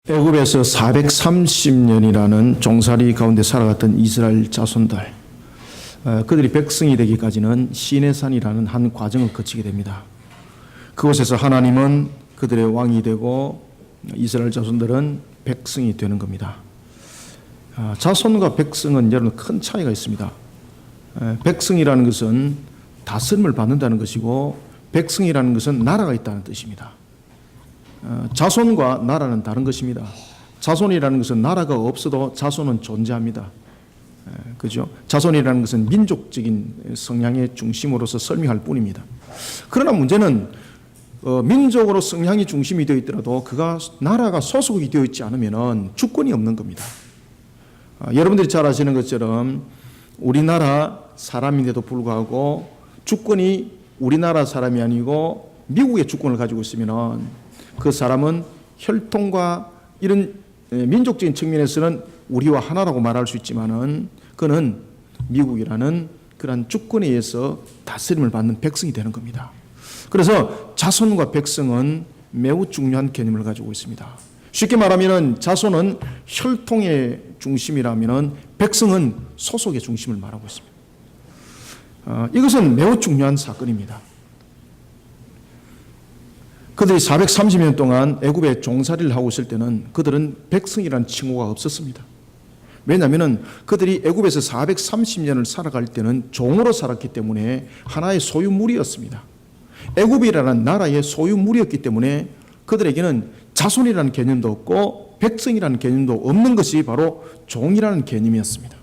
애굽에서 430년이라는 종살이 가운데 살아갔던 이스라엘 자손들, 그들이 백성이 되기까지는 시내산이라는 한 과정을 거치게 됩니다. 그곳에서 하나님은 그들의 왕이 되고 이스라엘 자손들은 백성이 되는 겁니다. 자손과 백성은 여러분 큰 차이가 있습니다. 백성이라는 것은 다스림을 받는다는 것이고 백성이라는 것은 나라가 있다는 뜻입니다. 자손과 나라는 다른 것입니다. 자손이라는 것은 나라가 없어도 자손은 존재합니다. 그죠? 자손이라는 것은 민족적인 성향의 중심으로서 설명할 뿐입니다. 그러나 문제는 민족으로 성향이 중심이 되어 있더라도 나라가 소속이 되어 있지 않으면 주권이 없는 겁니다. 여러분들이 잘 아시는 것처럼 우리나라 사람인데도 불구하고 주권이 우리나라 사람이 아니고 미국의 주권을 가지고 있으면 그 사람은 혈통과 이런 민족적인 측면에서는 우리와 하나라고 말할 수 있지만은 그는 미국이라는 그러한 주권에 의해서 다스림을 받는 백성이 되는 겁니다. 그래서 자손과 백성은 매우 중요한 개념을 가지고 있습니다. 쉽게 말하면 자손은 혈통의 중심이라면 백성은 소속의 중심을 말하고 있습니다. 이것은 매우 중요한 사건입니다. 그들이 430년 동안 애굽에 종살이를 하고 있을 때는 그들은 백성이라는 칭호가 없었습니다. 왜냐하면 그들이 애굽에서 430년을 살아갈 때는 종으로 살았기 때문에 하나의 소유물이었습니다. 애굽이라는 나라의 소유물이었기 때문에 그들에게는 자손이라는 개념도 없고 백성이라는 개념도 없는 것이 바로 종이라는 개념이었습니다.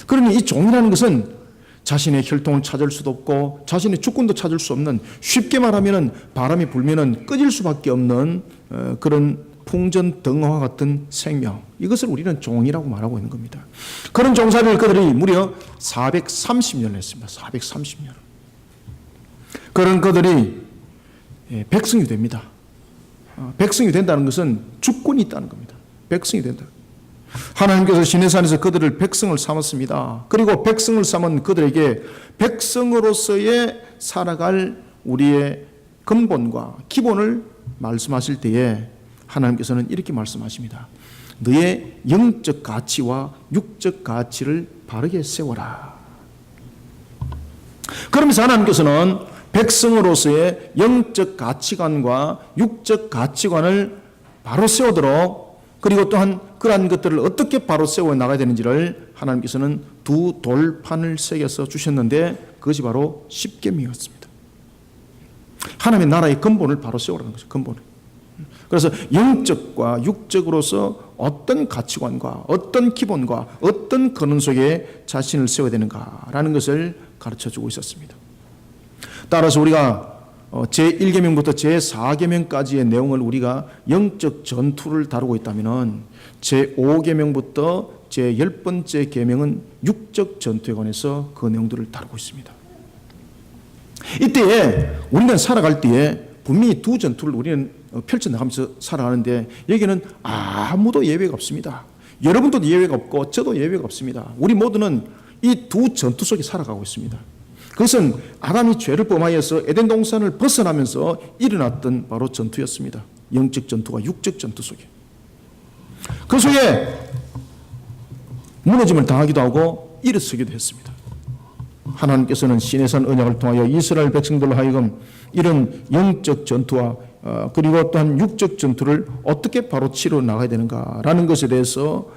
그러니 이 종이라는 것은 자신의 혈통을 찾을 수도 없고 자신의 주권도 찾을 수 없는, 쉽게 말하면 바람이 불면 꺼질 수밖에 없는 그런 풍전등화와 같은 생명, 이것을 우리는 종이라고 말하고 있는 겁니다. 그런 종살이를 그들이 무려 430년을 했습니다. 430년. 그런 그들이 백성이 됩니다. 백성이 된다는 것은 주권이 있다는 겁니다. 백성이 된다. 하나님께서 시내산에서 그들을 백성을 삼았습니다. 그리고 백성을 삼은 그들에게 백성으로서의 살아갈 우리의 근본과 기본을 말씀하실 때에 하나님께서는 이렇게 말씀하십니다. 너의 영적 가치와 육적 가치를 바르게 세워라. 그러면서 하나님께서는 백성으로서의 영적 가치관과 육적 가치관을 바로 세우도록, 그리고 또한 그러한 것들을 어떻게 바로 세워 나가야 되는지를 하나님께서는 두 돌판을 새겨서 주셨는데 그것이 바로 십계명이었습니다. 하나님의 나라의 근본을 바로 세우라는 것이죠. 근본을. 그래서 영적과 육적으로서 어떤 가치관과 어떤 기본과 어떤 근원 속에 자신을 세워야 되는가라는 것을 가르쳐주고 있었습니다. 따라서 우리가 제1계명부터 제4계명까지의 내용을 우리가 영적 전투를 다루고 있다면 제5계명부터 제10번째 계명은 육적 전투에 관해서 그 내용들을 다루고 있습니다. 이때에 우리는 살아갈 때에 분명히 두 전투를 우리는 펼쳐나가면서 살아가는데 여기는 아무도 예외가 없습니다. 여러분도 예외가 없고 저도 예외가 없습니다. 우리 모두는 이 두 전투 속에 살아가고 있습니다. 그것은 아담이 죄를 범하여서 에덴 동산을 벗어나면서 일어났던 바로 전투였습니다. 영적 전투와 육적 전투 속에. 그 속에 무너짐을 당하기도 하고 일어서기도 했습니다. 하나님께서는 시내산 언약을 통하여 이스라엘 백성들로 하여금 이런 영적 전투와 그리고 또한 육적 전투를 어떻게 바로 치러 나가야 되는가라는 것에 대해서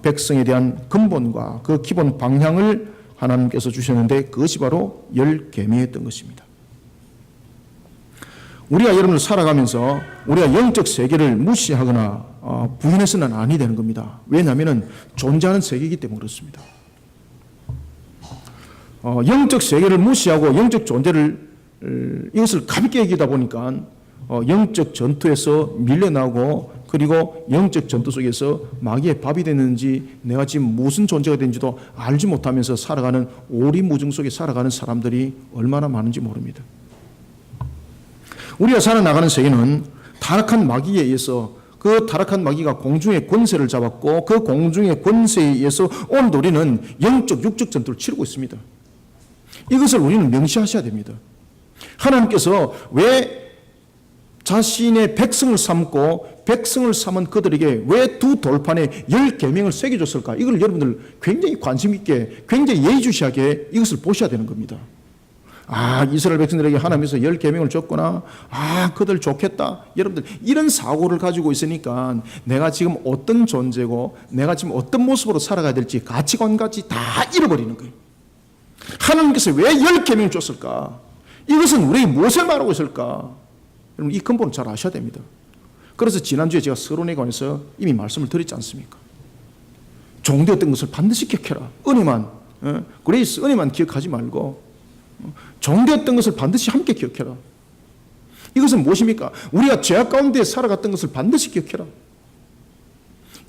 백성에 대한 근본과 그 기본 방향을 하나님께서 주셨는데 그것이 바로 10계명이었던 것입니다. 우리가 여러분을 살아가면서 우리가 영적 세계를 무시하거나 부인해서는 아니 되는 겁니다. 왜냐하면 존재하는 세계이기 때문에 그렇습니다. 영적 세계를 무시하고 영적 존재를 이것을 가볍게 여기다 보니까 영적 전투에서 밀려나고 그리고 영적 전투 속에서 마귀의 밥이 됐는지 내가 지금 무슨 존재가 되는지도 알지 못하면서 살아가는 오리무중 속에 살아가는 사람들이 얼마나 많은지 모릅니다. 우리가 살아나가는 세계는 타락한 마귀에 의해서 그 타락한 마귀가 공중의 권세를 잡았고 그 공중의 권세에 의해서 오늘도 우리는 영적 육적 전투를 치르고 있습니다. 이것을 우리는 명시하셔야 됩니다. 하나님께서 왜 자신의 백성을 삼고 백성을 삼은 그들에게 왜 두 돌판에 10계명을 새겨줬을까? 이걸 여러분들 굉장히 관심 있게, 굉장히 예의주시하게 이것을 보셔야 되는 겁니다. 아, 이스라엘 백성들에게 하나님께서 10계명을 줬구나. 아, 그들 좋겠다. 여러분들 이런 사고를 가지고 있으니까 내가 지금 어떤 존재고 내가 지금 어떤 모습으로 살아가야 될지 가치관까지 다 잃어버리는 거예요. 하나님께서 왜 10계명을 줬을까? 이것은 우리에게 무엇을 말하고 있을까? 여러분 이 근본을 잘 아셔야 됩니다. 그래서 지난주에 제가 서론에 관해서 이미 말씀을 드렸지 않습니까? 종되었던 것을 반드시 기억해라. 은혜만, 그레이스 은혜만 기억하지 말고 종되었던 것을 반드시 함께 기억해라. 이것은 무엇입니까? 우리가 죄악 가운데 살아갔던 것을 반드시 기억해라.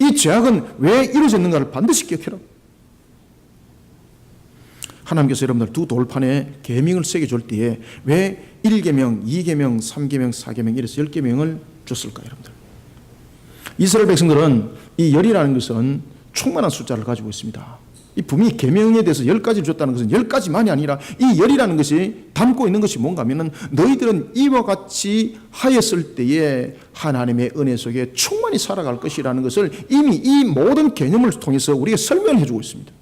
이 죄악은 왜 이루어졌는가를 반드시 기억해라. 하나님께서 여러분들 두 돌판에 계명을 새겨줄 때에 왜 1계명, 2계명, 3계명, 4계명 이래서 10계명을 줬을까 여러분들? 이스라엘 백성들은 이 열이라는 것은 충만한 숫자를 가지고 있습니다. 이 분명히 계명에 대해서 10가지를 줬다는 것은 10가지만이 아니라 이 열이라는 것이 담고 있는 것이 뭔가 하면은 너희들은 이와 같이 하였을 때에 하나님의 은혜 속에 충만히 살아갈 것이라는 것을 이미 이 모든 개념을 통해서 우리에게 설명해 주고 있습니다.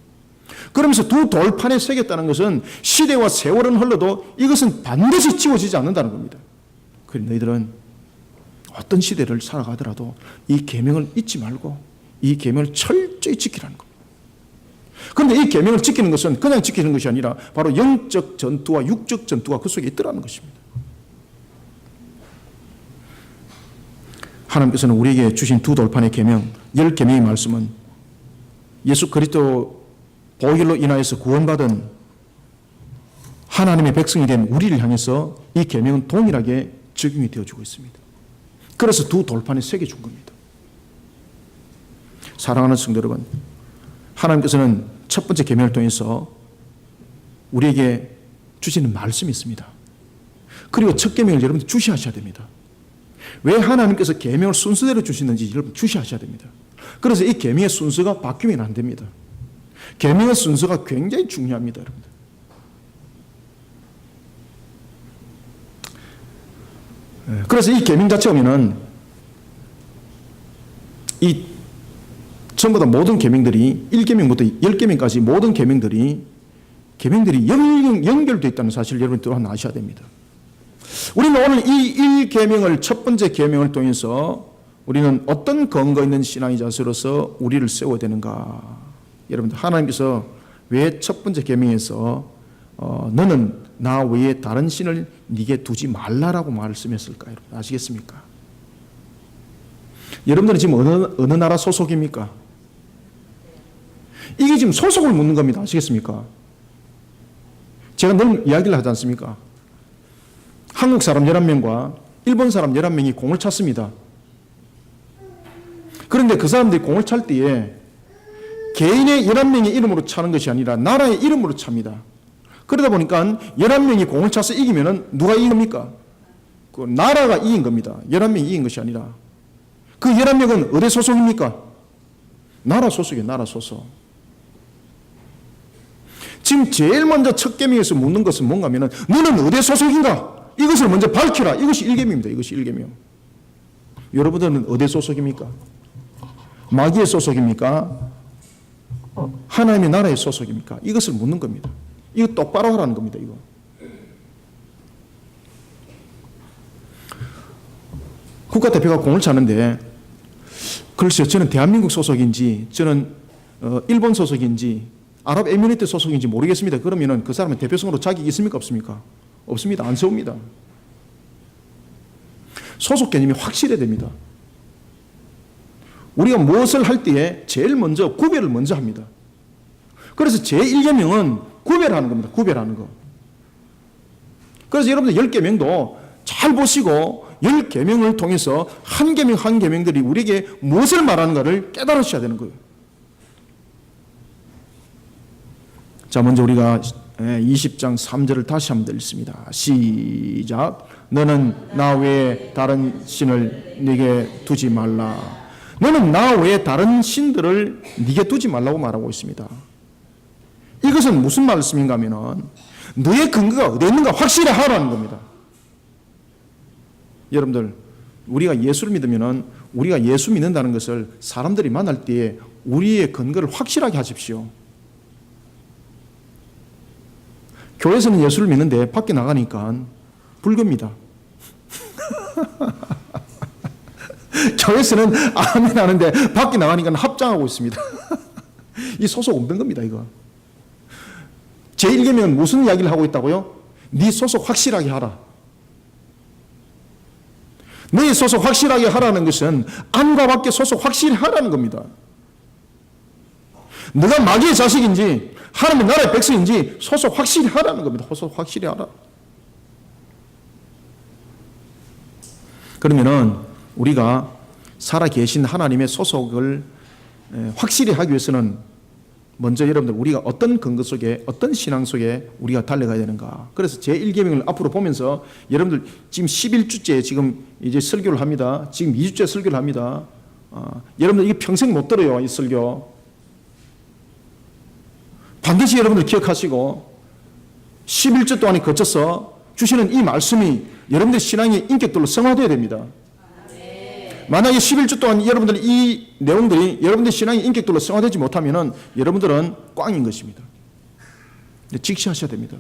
그러면서 두 돌판에 새겼다는 것은 시대와 세월은 흘러도 이것은 반드시 지워지지 않는다는 겁니다. 그래 너희들은 어떤 시대를 살아가더라도 이 계명을 잊지 말고 이 계명을 철저히 지키라는 겁니다. 그런데 이 계명을 지키는 것은 그냥 지키는 것이 아니라 바로 영적 전투와 육적 전투가 그 속에 있더라는 것입니다. 하나님께서는 우리에게 주신 두 돌판의 계명, 10계명의 말씀은 예수 그리스도 보혈로 인하여서 구원받은 하나님의 백성이 된 우리를 향해서 이 계명은 동일하게 적용이 되어주고 있습니다. 그래서 두 돌판에 새겨준 겁니다. 사랑하는 성도 여러분, 하나님께서는 첫 번째 계명을 통해서 우리에게 주시는 말씀이 있습니다. 그리고 첫 계명을 여러분 주시하셔야 됩니다. 왜 하나님께서 계명을 순서대로 주시는지 여러분 주시하셔야 됩니다. 그래서 이 계명의 순서가 바뀌면 안 됩니다. 계명의 순서가 굉장히 중요합니다, 여러분들. 그래서 이 계명 자체가 보면은 이 전부 다 모든 계명들이 1계명부터 10계명까지 모든 계명들이 연결되어 있다는 사실을 여러분 또한 아셔야 됩니다. 우리는 오늘 이 1계명을 첫 번째 계명을 통해서 우리는 어떤 근거 있는 신앙의 자세로서 우리를 세워야 되는가? 여러분들 하나님께서 왜 첫 번째 계명에서 너는 나 외에 다른 신을 네게 두지 말라라고 말씀했을까요? 아시겠습니까? 여러분들은 지금 어느 나라 소속입니까? 이게 지금 소속을 묻는 겁니다. 아시겠습니까? 제가 늘 이야기를 하지 않습니까? 한국 사람 11명과 일본 사람 11명이 공을 찼습니다. 그런데 그 사람들이 공을 찰 때에 개인의 11명의 이름으로 차는 것이 아니라 나라의 이름으로 찹니다. 그러다 보니까 11명이 공을 차서 이기면은 누가 이긴 겁니까? 그 나라가 이긴 겁니다. 11명이 이긴 것이 아니라. 그 11명은 어디 소속입니까? 나라 소속이에요. 나라 소속. 지금 제일 먼저 첫 계명에서 묻는 것은 뭔가 하면은 너는 어디 소속인가? 이것을 먼저 밝히라. 이것이 1계명입니다. 이것이 1계명. 여러분들은 어디 소속입니까? 마귀의 소속입니까? 하나님의 나라의 소속입니까? 이것을 묻는 겁니다. 이거 똑바로 하라는 겁니다. 이거. 국가대표가 공을 차는데 글쎄요, 저는 대한민국 소속인지 저는 일본 소속인지 아랍에미리트 소속인지 모르겠습니다. 그러면은 그 사람은 대표성으로 자격이 있습니까? 없습니까? 없습니다. 안 세웁니다. 소속 개념이 확실해야 됩니다. 우리가 무엇을 할 때에 제일 먼저 구별을 먼저 합니다. 그래서 제1계명은 구별하는 겁니다. 구별하는 거. 그래서 여러분들 10계명도 잘 보시고 10계명을 통해서 한 계명 한 계명들이 우리에게 무엇을 말하는가를 깨달으셔야 되는 거예요. 자, 먼저 우리가 20장 3절을 다시 한번 읽습니다. 시작. 너는 나 외에 다른 신을 네게 두지 말라. 너는 나 외에 다른 신들을 네게 두지 말라고 말하고 있습니다. 이것은 무슨 말씀인가 하면은 너의 근거가 어디 있는가 확실히 하라는 겁니다. 여러분들 우리가 예수를 믿으면은 우리가 예수 믿는다는 것을 사람들이 만날 때에 우리의 근거를 확실하게 하십시오. 교회에서는 예수를 믿는데 밖에 나가니까 불교입니다. 교회에서는 아멘 하는데 밖에 나가니까 합장하고 있습니다. 이 소속 없는 겁니다, 이거. 제1계명은 무슨 이야기를 하고 있다고요? 네 소속 확실하게 하라. 네 소속 확실하게 하라는 것은 안과 밖에 소속 확실히 하라는 겁니다. 너가 마귀의 자식인지 하나님의 나라의 백성인지 소속 확실히 하라는 겁니다. 소속 확실히 하라. 그러면은 우리가 살아계신 하나님의 소속을 확실히 하기 위해서는 먼저 여러분들 우리가 어떤 근거 속에 어떤 신앙 속에 우리가 달려가야 되는가. 그래서 제1계명을 앞으로 보면서 여러분들 지금 11주째 지금 이제 설교를 합니다. 지금 2주째 설교를 합니다. 여러분들 이게 평생 못 들어요, 이 설교. 반드시 여러분들 기억하시고 11주 동안에 거쳐서 주시는 이 말씀이 여러분들 신앙의 인격들로 성화되어야 됩니다. 만약에 11주 동안 여러분들 이 내용들이 여러분들 신앙의 인격들로 성화되지 못하면 여러분들은 꽝인 것입니다. 직시하셔야 됩니다.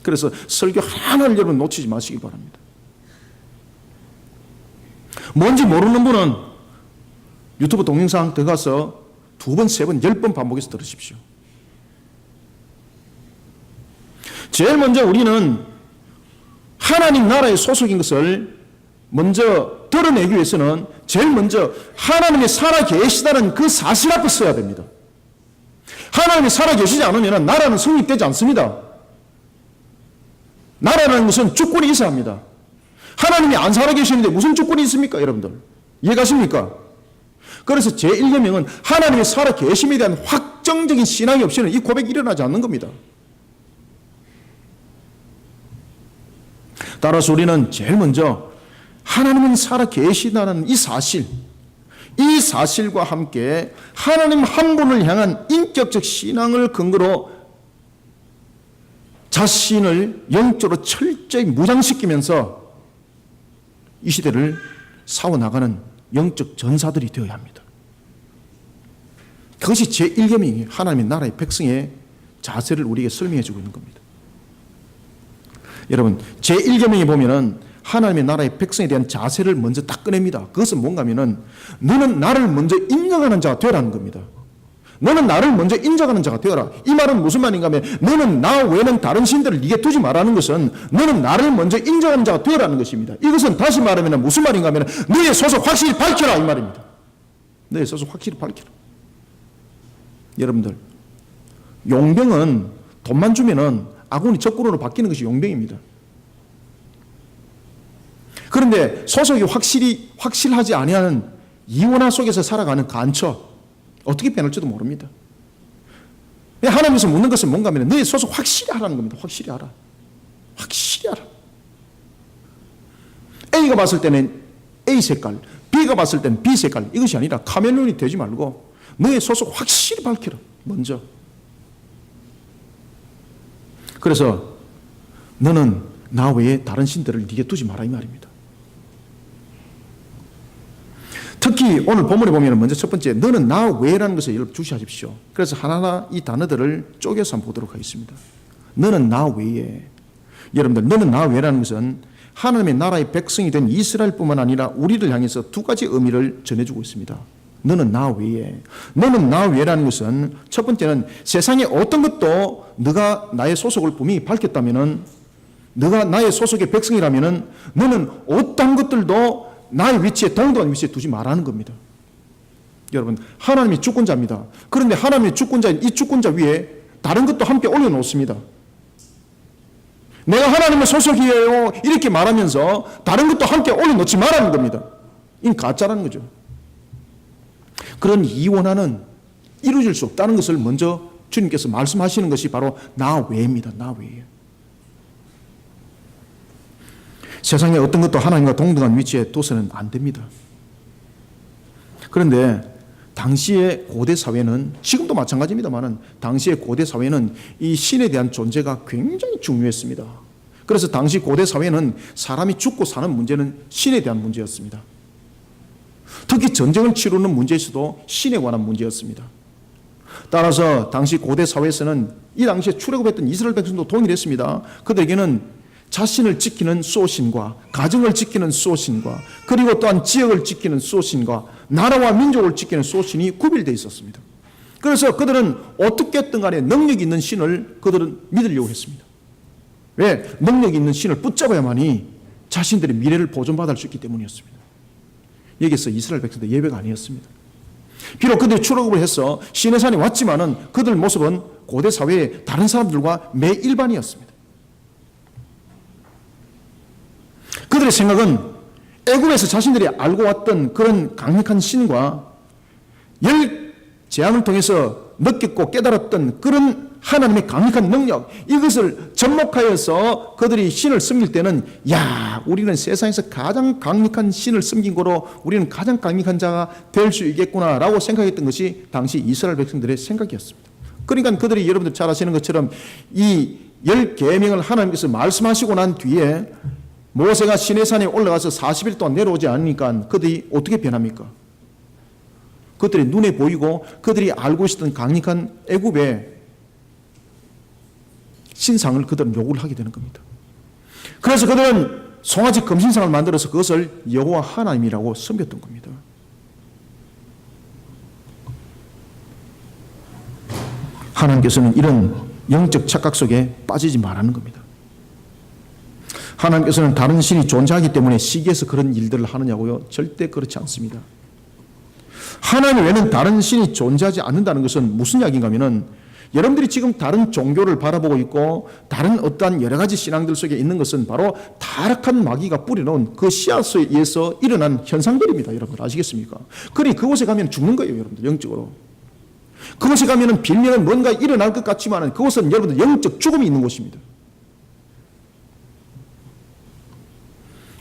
그래서 설교 하나를 여러분 놓치지 마시기 바랍니다. 뭔지 모르는 분은 유튜브 동영상 들어가서 2번, 3번, 10번 반복해서 들으십시오. 제일 먼저 우리는 하나님 나라의 소속인 것을 먼저 드러내기 위해서는 제일 먼저 하나님이 살아계시다는 그 사실 앞에 서야 됩니다. 하나님이 살아계시지 않으면 나라는 성립되지 않습니다. 나라라는 것은 주권이 있어야 합니다. 하나님이 안 살아계시는데 무슨 주권이 있습니까, 여러분들? 이해가십니까? 그래서 제1계명은 하나님이 살아계심에 대한 확정적인 신앙이 없이는 이 고백이 일어나지 않는 겁니다. 따라서 우리는 제일 먼저 하나님은 살아계시다는 이 사실과 함께 하나님 한 분을 향한 인격적 신앙을 근거로 자신을 영적으로 철저히 무장시키면서 이 시대를 싸워나가는 영적 전사들이 되어야 합니다. 그것이 제1계명이 하나님의 나라의 백성의 자세를 우리에게 설명해 주고 있는 겁니다. 여러분, 제1계명에 보면은 하나님의 나라의 백성에 대한 자세를 먼저 딱 꺼냅니다. 그것은 뭔가 하면은 너는 나를 먼저 인정하는 자가 되라는 겁니다. 너는 나를 먼저 인정하는 자가 되어라. 이 말은 무슨 말인가 하면 너는 나 외에는 다른 신들을 네게 두지 말라는 것은 너는 나를 먼저 인정하는 자가 되어라는 것입니다. 이것은 다시 말하면 무슨 말인가 하면 너의 소속 확실히 밝혀라 이 말입니다. 너의 소속 확실히 밝혀라. 여러분들, 용병은 돈만 주면은 아군이 적군으로 바뀌는 것이 용병입니다. 그런데 소속이 확실하지 아니하는 이원화 속에서 살아가는 간처 어떻게 변할지도 모릅니다. 하나님께서 묻는 것은 뭔가 하면 너의 소속 확실히 하라는 겁니다. 확실히 하라. 확실히 하라. A가 봤을 때는 A 색깔, B가 봤을 때는 B 색깔, 이것이 아니라 카멜론이 되지 말고 너의 소속 확실히 밝혀라. 먼저. 그래서 너는 나 외에 다른 신들을 네게 두지 마라 이 말입니다. 특히 오늘 본문에 보면 먼저 첫 번째 너는 나 외라는 것을 여러분 주시하십시오. 그래서 하나하나 이 단어들을 쪼개서 한번 보도록 하겠습니다. 너는 나 외에. 여러분들, 너는 나 외라는 것은 하나님의 나라의 백성이 된 이스라엘뿐만 아니라 우리를 향해서 두 가지 의미를 전해주고 있습니다. 너는 나 외에. 너는 나 외라는 것은 첫 번째는 세상에 어떤 것도 너가 나의 소속을 분명히 밝혔다면은, 너가 나의 소속의 백성이라면은 너는 어떤 것들도 나의 위치에, 동등한 위치에 두지 말라는 겁니다. 여러분, 하나님이 주권자입니다. 그런데 하나님의 주권자인 이 주권자 위에 다른 것도 함께 올려놓습니다. 내가 하나님의 소속이에요 이렇게 말하면서 다른 것도 함께 올려놓지 말라는 겁니다. 이건 가짜라는 거죠. 그런 이원화는 이루어질 수 없다는 것을 먼저 주님께서 말씀하시는 것이 바로 나 외입니다. 나 외예요. 세상에 어떤 것도 하나님과 동등한 위치에 둬서는 안 됩니다. 그런데 당시의 고대 사회는, 지금도 마찬가지입니다만 당시의 고대 사회는 이 신에 대한 존재가 굉장히 중요했습니다. 그래서 당시 고대 사회는 사람이 죽고 사는 문제는 신에 대한 문제였습니다. 특히 전쟁을 치르는 문제에서도 신에 관한 문제였습니다. 따라서 당시 고대 사회에서는 이 당시에 출애굽했던 이스라엘 백성도 동일했습니다. 그들에게는 자신을 지키는 수호신과 가정을 지키는 수호신과 그리고 또한 지역을 지키는 수호신과 나라와 민족을 지키는 수호신이 구별되어 있었습니다. 그래서 그들은 어떻게 했든 간에 능력 있는 신을 그들은 믿으려고 했습니다. 왜? 능력 있는 신을 붙잡아야만이 자신들의 미래를 보존받을 수 있기 때문이었습니다. 여기서 이스라엘 백성도 예외가 아니었습니다. 비록 그들이 출애굽을 해서 시내산에 왔지만은 그들 모습은 고대 사회의 다른 사람들과 매일반이었습니다. 그들의 생각은 애굽에서 자신들이 알고 왔던 그런 강력한 신과 열 재앙을 통해서 느꼈고 깨달았던 그런 하나님의 강력한 능력, 이것을 접목하여서 그들이 신을 섬길 때는 야, 우리는 세상에서 가장 강력한 신을 섬긴 거로 우리는 가장 강력한 자가 될 수 있겠구나라고 생각했던 것이 당시 이스라엘 백성들의 생각이었습니다. 그러니까 그들이 여러분들 잘 아시는 것처럼 이 10계명을 하나님께서 말씀하시고 난 뒤에 모세가 시내산에 올라가서 40일 동안 내려오지 않으니까 그들이 어떻게 변합니까? 그들의 눈에 보이고 그들이 알고 있었던 강력한 애굽의 신상을 그들은 요구를 하게 되는 겁니다. 그래서 그들은 송아지 금신상을 만들어서 그것을 여호와 하나님이라고 섬겼던 겁니다. 하나님께서는 이런 영적 착각 속에 빠지지 말라는 겁니다. 하나님께서는 다른 신이 존재하기 때문에 시기해서 그런 일들을 하느냐고요? 절대 그렇지 않습니다. 하나님 외에는 다른 신이 존재하지 않는다는 것은 무슨 이야기인가 하면은 여러분들이 지금 다른 종교를 바라보고 있고 다른 어떠한 여러 가지 신앙들 속에 있는 것은 바로 타락한 마귀가 뿌려놓은 그 씨앗에 의해서 일어난 현상들입니다. 여러분 아시겠습니까? 그러니 그곳에 가면 죽는 거예요. 여러분들 영적으로. 그곳에 가면 빌면은 뭔가 일어날 것 같지만 그곳은 여러분들 영적 죽음이 있는 곳입니다.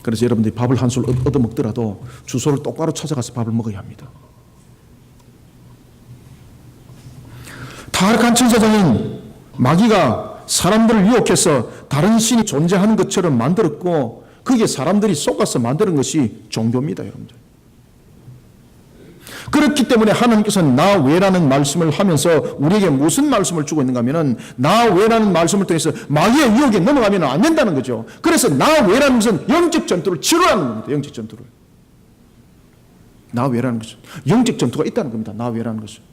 그래서 여러분들이 밥을 한 술 얻어먹더라도 주소를 똑바로 찾아가서 밥을 먹어야 합니다. 타락한 천사장인 마귀가 사람들을 유혹해서 다른 신이 존재하는 것처럼 만들었고 그게 사람들이 속아서 만드는 것이 종교입니다. 여러분들. 그렇기 때문에 하나님께서는 나 외라는 말씀을 하면서 우리에게 무슨 말씀을 주고 있는가 하면은 나 외라는 말씀을 통해서 마귀의 유혹에 넘어가면 안 된다는 거죠. 그래서 나 외라는 것은 영적 전투를 치르라는 겁니다. 영적 전투를. 나 외라는 것은 영적 전투가 있다는 겁니다. 나 외라는 것은.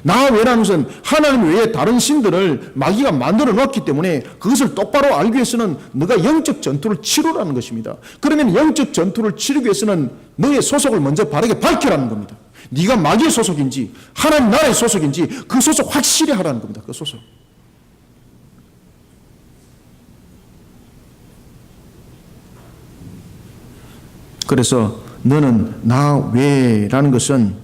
나 외라는 것은 하나님 외에 다른 신들을 마귀가 만들어 놓았기 때문에 그것을 똑바로 알기 위해서는 너가 영적 전투를 치르라는 것입니다. 그러면 영적 전투를 치르기 위해서는 너의 소속을 먼저 바르게 밝히라는 겁니다. 네가 마귀의 소속인지 하나님 나라의 소속인지 그 소속 확실히 하라는 겁니다. 그 소속. 그래서 너는 나 외라는 것은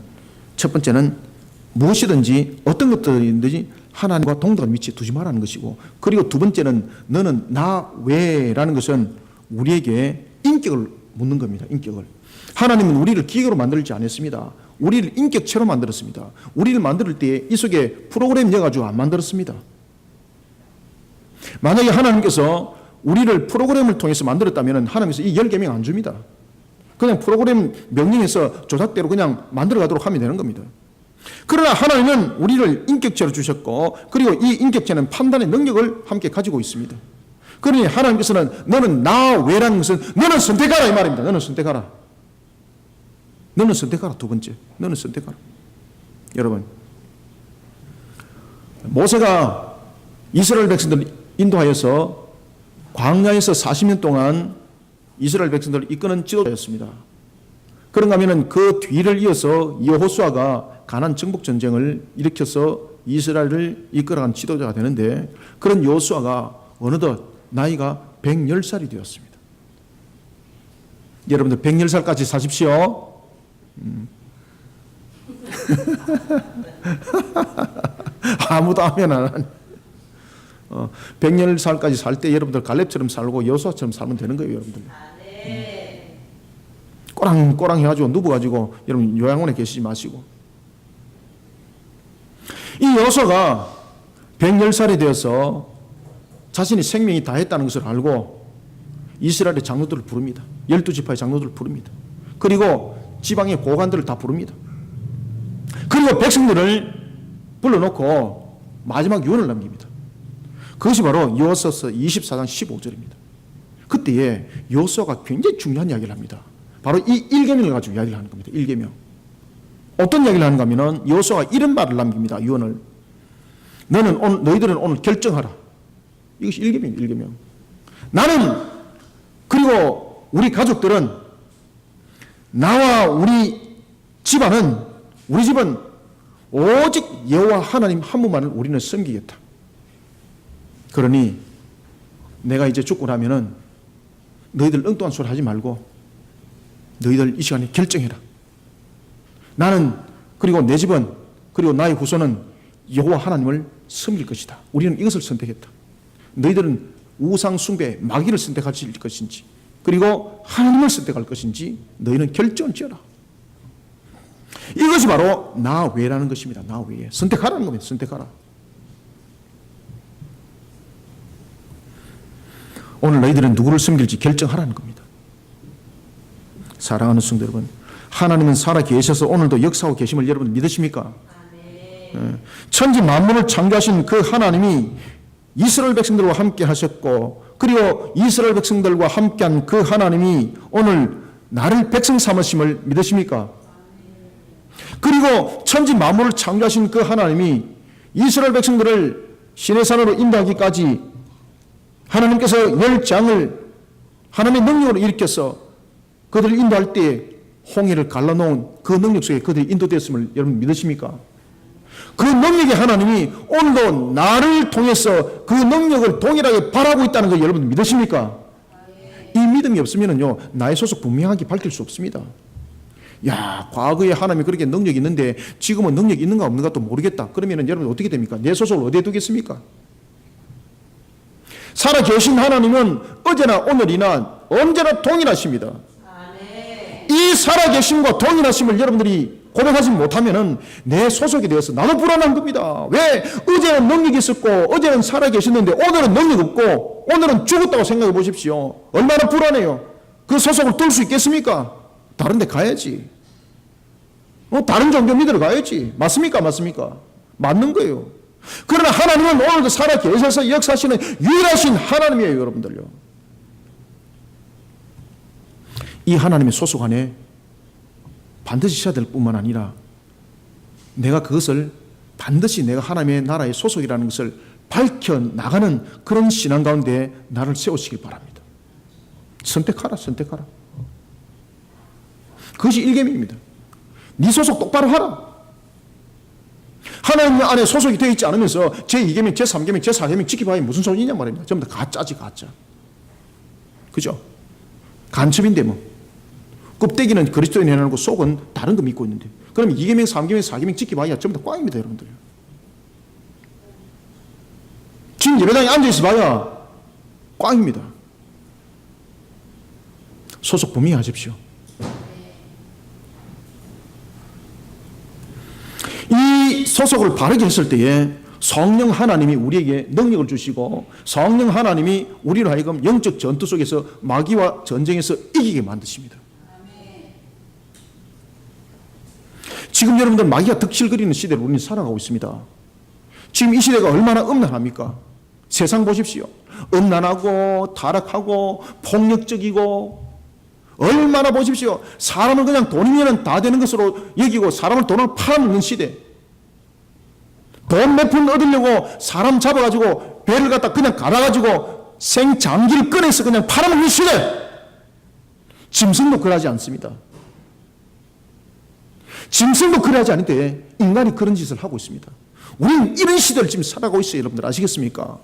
첫 번째는 무엇이든지 어떤 것들이든지 하나님과 동등한 위치에 두지 말라는 것이고 그리고 두 번째는 너는 나 외라는 것은 우리에게 인격을 묻는 겁니다. 인격을. 하나님은 우리를 기계로 만들지 않았습니다. 우리를 인격체로 만들었습니다. 우리를 만들 때 이 속에 프로그램 넣어가지고 안 만들었습니다. 만약에 하나님께서 우리를 프로그램을 통해서 만들었다면 하나님께서 이 10계명 안 줍니다. 그냥 프로그램 명령해서 조작대로 그냥 만들어가도록 하면 되는 겁니다. 그러나 하나님은 우리를 인격체로 주셨고 그리고 이 인격체는 판단의 능력을 함께 가지고 있습니다. 그러니 하나님께서는 너는 나 외라는 것은 너는 선택하라 이 말입니다. 너는 선택하라. 너는 선택하라. 두 번째. 너는 선택하라. 여러분 모세가 이스라엘 백성들을 인도하여서 광야에서 40년 동안 이스라엘 백성들을 이끄는 지도자였습니다. 그런가 하면 그 뒤를 이어서 여호수아가 가나안 정복 전쟁을 일으켜서 이스라엘을 이끌어간 지도자가 되는데 그런 여호수아가 어느덧 나이가 110살이 되었습니다. 여러분들 110살까지 사십시오. 아무도 하면 안 하네. 110살까지 살 때 여러분들 갈렙처럼 살고 여호수아처럼 살면 되는 거예요. 여러분들. 꼬랑꼬랑 해가지고 누워가지고 여러분 요양원에 계시지 마시고 이 여호수아가 110살이 되어서 자신이 생명이 다했다는 것을 알고 이스라엘의 장로들을 부릅니다. 12지파의 장로들을 부릅니다. 그리고 지방의 고관들을 다 부릅니다. 그리고 백성들을 불러놓고 마지막 유언을 남깁니다. 그것이 바로 여호수아서 24장 15절입니다. 그때에 여호수아가 굉장히 중요한 이야기를 합니다. 바로 이 일계명을 가지고 이야기를 하는 겁니다. 일계명. 어떤 이야기를 하는가 하면 여호수아가 이런 말을 남깁니다. 유언을. 너희들은 오늘 결정하라. 이것이 일계명이에요. 일계명. 나는 그리고 우리 가족들은 나와 우리 집은 오직 여호와 하나님 한 분만을 우리는 섬기겠다. 그러니 내가 이제 죽고 나면은 너희들 엉뚱한 소리 하지 말고 너희들 이 시간에 결정해라. 나는 그리고 내 집은 그리고 나의 후손은 여호와 하나님을 섬길 것이다. 우리는 이것을 선택했다. 너희들은 우상 숭배 마귀를 선택할 것인지 그리고 하나님을 선택할 것인지 너희는 결정을 지어라. 이것이 바로 나 외라는 것입니다. 나 외에 선택하라는 겁니다. 선택하라. 오늘 너희들은 누구를 섬길지 결정하라는 겁니다. 사랑하는 성도 여러분, 하나님은 살아 계셔서 오늘도 역사하고 계심을 여러분 믿으십니까? 천지 만물을 창조하신 그 하나님이 이스라엘 백성들과 함께 하셨고 그리고 이스라엘 백성들과 함께한 그 하나님이 오늘 나를 백성 삼으심을 믿으십니까? 그리고 천지 만물을 창조하신 그 하나님이 이스라엘 백성들을 시내산으로 인도하기까지 하나님께서 열장을 하나님의 능력으로 일으켜서 그들을 인도할 때 홍해를 갈라놓은 그 능력 속에 그들이 인도되었음을 여러분 믿으십니까? 그 능력의 하나님이 오늘도 나를 통해서 그 능력을 동일하게 바라고 있다는 걸 여러분 믿으십니까? 이 믿음이 없으면요 나의 소속 분명하게 밝힐 수 없습니다. 야, 과거에 하나님이 그렇게 능력이 있는데 지금은 능력이 있는가 없는가 또 모르겠다. 그러면 여러분 어떻게 됩니까? 내 소속을 어디에 두겠습니까? 살아 계신 하나님은 어제나 오늘이나 언제나 동일하십니다. 이 살아 계심과 동일하심을 여러분들이 고백하지 못하면 내 소속에 대해서 나도 불안한 겁니다. 왜? 어제는 능력이 있었고 어제는 살아 계셨는데 오늘은 능력 없고 오늘은 죽었다고 생각해 보십시오. 얼마나 불안해요. 그 소속을 둘 수 있겠습니까? 다른 데 가야지. 다른 종교 믿으러 가야지. 맞습니까? 맞습니까? 맞는 거예요. 그러나 하나님은 오늘도 살아 계셔서 역사하시는 유일하신 하나님이에요, 여러분들요. 이 하나님의 소속 안에 반드시 있어야 될 뿐만 아니라 내가 그것을 반드시 내가 하나님의 나라의 소속이라는 것을 밝혀나가는 그런 신앙 가운데 나를 세우시기 바랍니다. 선택하라, 선택하라. 그것이 일계명입니다. 네 소속 똑바로 하라. 하나님 안에 소속이 되어 있지 않으면서 제2계명, 제3계명, 제4계명 지켜봐야 무슨 소리냐 말입니다. 전부 다 가짜지, 가짜. 그죠? 간첩인데 뭐. 껍데기는 그리스도인 해놓고 속은 다른 거 믿고 있는데. 그럼 2계명, 3계명, 4계명 지켜봐야 전부 다 꽝입니다, 여러분들. 지금 예배당에 앉아있어 봐야 꽝입니다. 소속 분명히 하십시오. 이 소속을 바르게 했을 때에 성령 하나님이 우리에게 능력을 주시고 성령 하나님이 우리로 하여금 영적 전투 속에서 마귀와 전쟁에서 이기게 만드십니다. 지금 여러분들 마귀가 득실거리는 시대를 우리는 살아가고 있습니다. 지금 이 시대가 얼마나 음란합니까? 세상 보십시오. 음란하고 타락하고 폭력적이고 얼마나 보십시오. 사람을 그냥 돈이면 다 되는 것으로 여기고 사람을 돈으로 팔아먹는 시대. 돈 몇 푼 얻으려고 사람 잡아가지고 배를 갖다 그냥 갈아가지고 생장기를 꺼내서 그냥 팔아먹는 시대. 짐승도 그러지 않습니다. 짐승도 그러지 않은데 인간이 그런 짓을 하고 있습니다. 우리는 이런 시대를 지금 살아가고 있어요. 여러분들 아시겠습니까?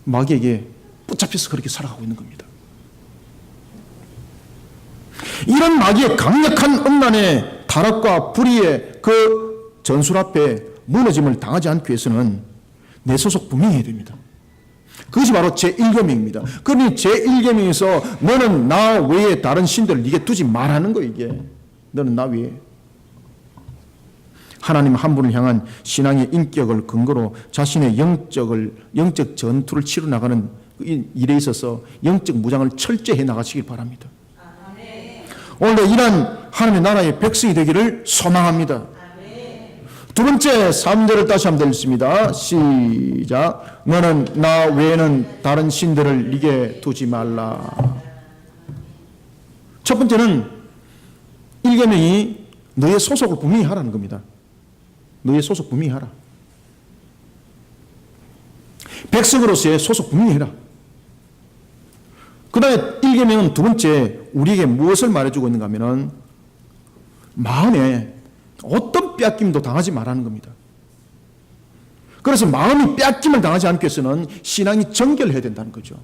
마귀에게 붙잡혀서 그렇게 살아가고 있는 겁니다. 이런 마귀의 강력한 음란의 타락과 불의의 그 전술 앞에 무너짐을 당하지 않기 위해서는 내 소속 분명히 해야 됩니다. 그것이 바로 제1계명입니다. 그러니 제1계명에서 너는 나 외에 다른 신들을 네게 두지 말라는 거예요. 이게 너는 나 외에. 하나님 한 분을 향한 신앙의 인격을 근거로 자신의 영적 전투를 치러 나가는 일에 있어서 영적 무장을 철저히 해 나가시길 바랍니다. 오늘도 이러한 하나님의 나라의 백성이 되기를 소망합니다. 두 번째 3절을 다시 한번 읽습니다. 시작. 너는 나 외에는 다른 신들을 네게 두지 말라. 첫 번째는 1계명이 너의 소속을 분명히 하라는 겁니다. 너의 소속 분명히 하라. 백성으로서의 소속 분명히 해라. 그 다음에 1계명은 두 번째 우리에게 무엇을 말해주고 있는가 하면은 마음에 어떤 빼앗김도 당하지 말라는 겁니다. 그래서 마음이 빼앗김을 당하지 않기 위해서는 신앙이 정결해야 된다는 거죠.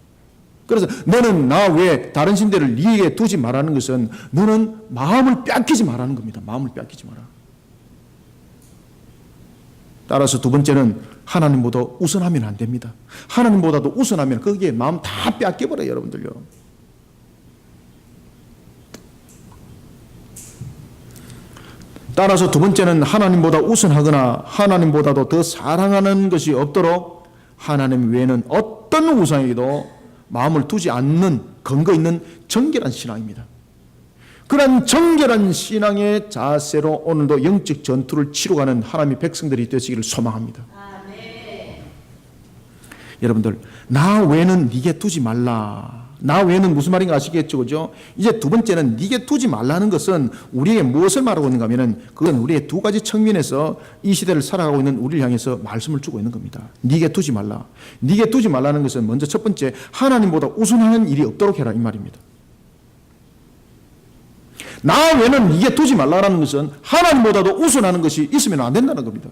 그래서 너는 나 외에 다른 신들을 네게 두지 말라는 것은 너는 마음을 빼앗기지 말라는 겁니다. 마음을 빼앗기지 마라. 따라서 두 번째는 하나님보다 우선하면 안 됩니다. 하나님보다도 우선하면 거기에 마음 다 빼앗겨버려요, 여러분들요. 따라서 두 번째는 하나님보다 우선하거나 하나님보다도 더 사랑하는 것이 없도록 하나님 외에는 어떤 우상에게도 마음을 두지 않는 근거 있는 정결한 신앙입니다. 그런 정결한 신앙의 자세로 오늘도 영적 전투를 치러가는 하나님의 백성들이 되시기를 소망합니다. 아멘. 여러분들, 나 외에는 네게 두지 말라. 나 외에는 무슨 말인가 아시겠죠? 그죠? 이제 두 번째는 네게 두지 말라는 것은 우리에게 무엇을 말하고 있는가 하면은 그건 우리의 두 가지 측면에서 이 시대를 살아가고 있는 우리를 향해서 말씀을 주고 있는 겁니다. 네게 두지 말라. 네게 두지 말라는 것은 먼저 첫 번째 하나님보다 우선하는 일이 없도록 해라 이 말입니다. 나 외에는 네게 두지 말라는 것은 하나님보다도 우선하는 것이 있으면 안 된다는 겁니다.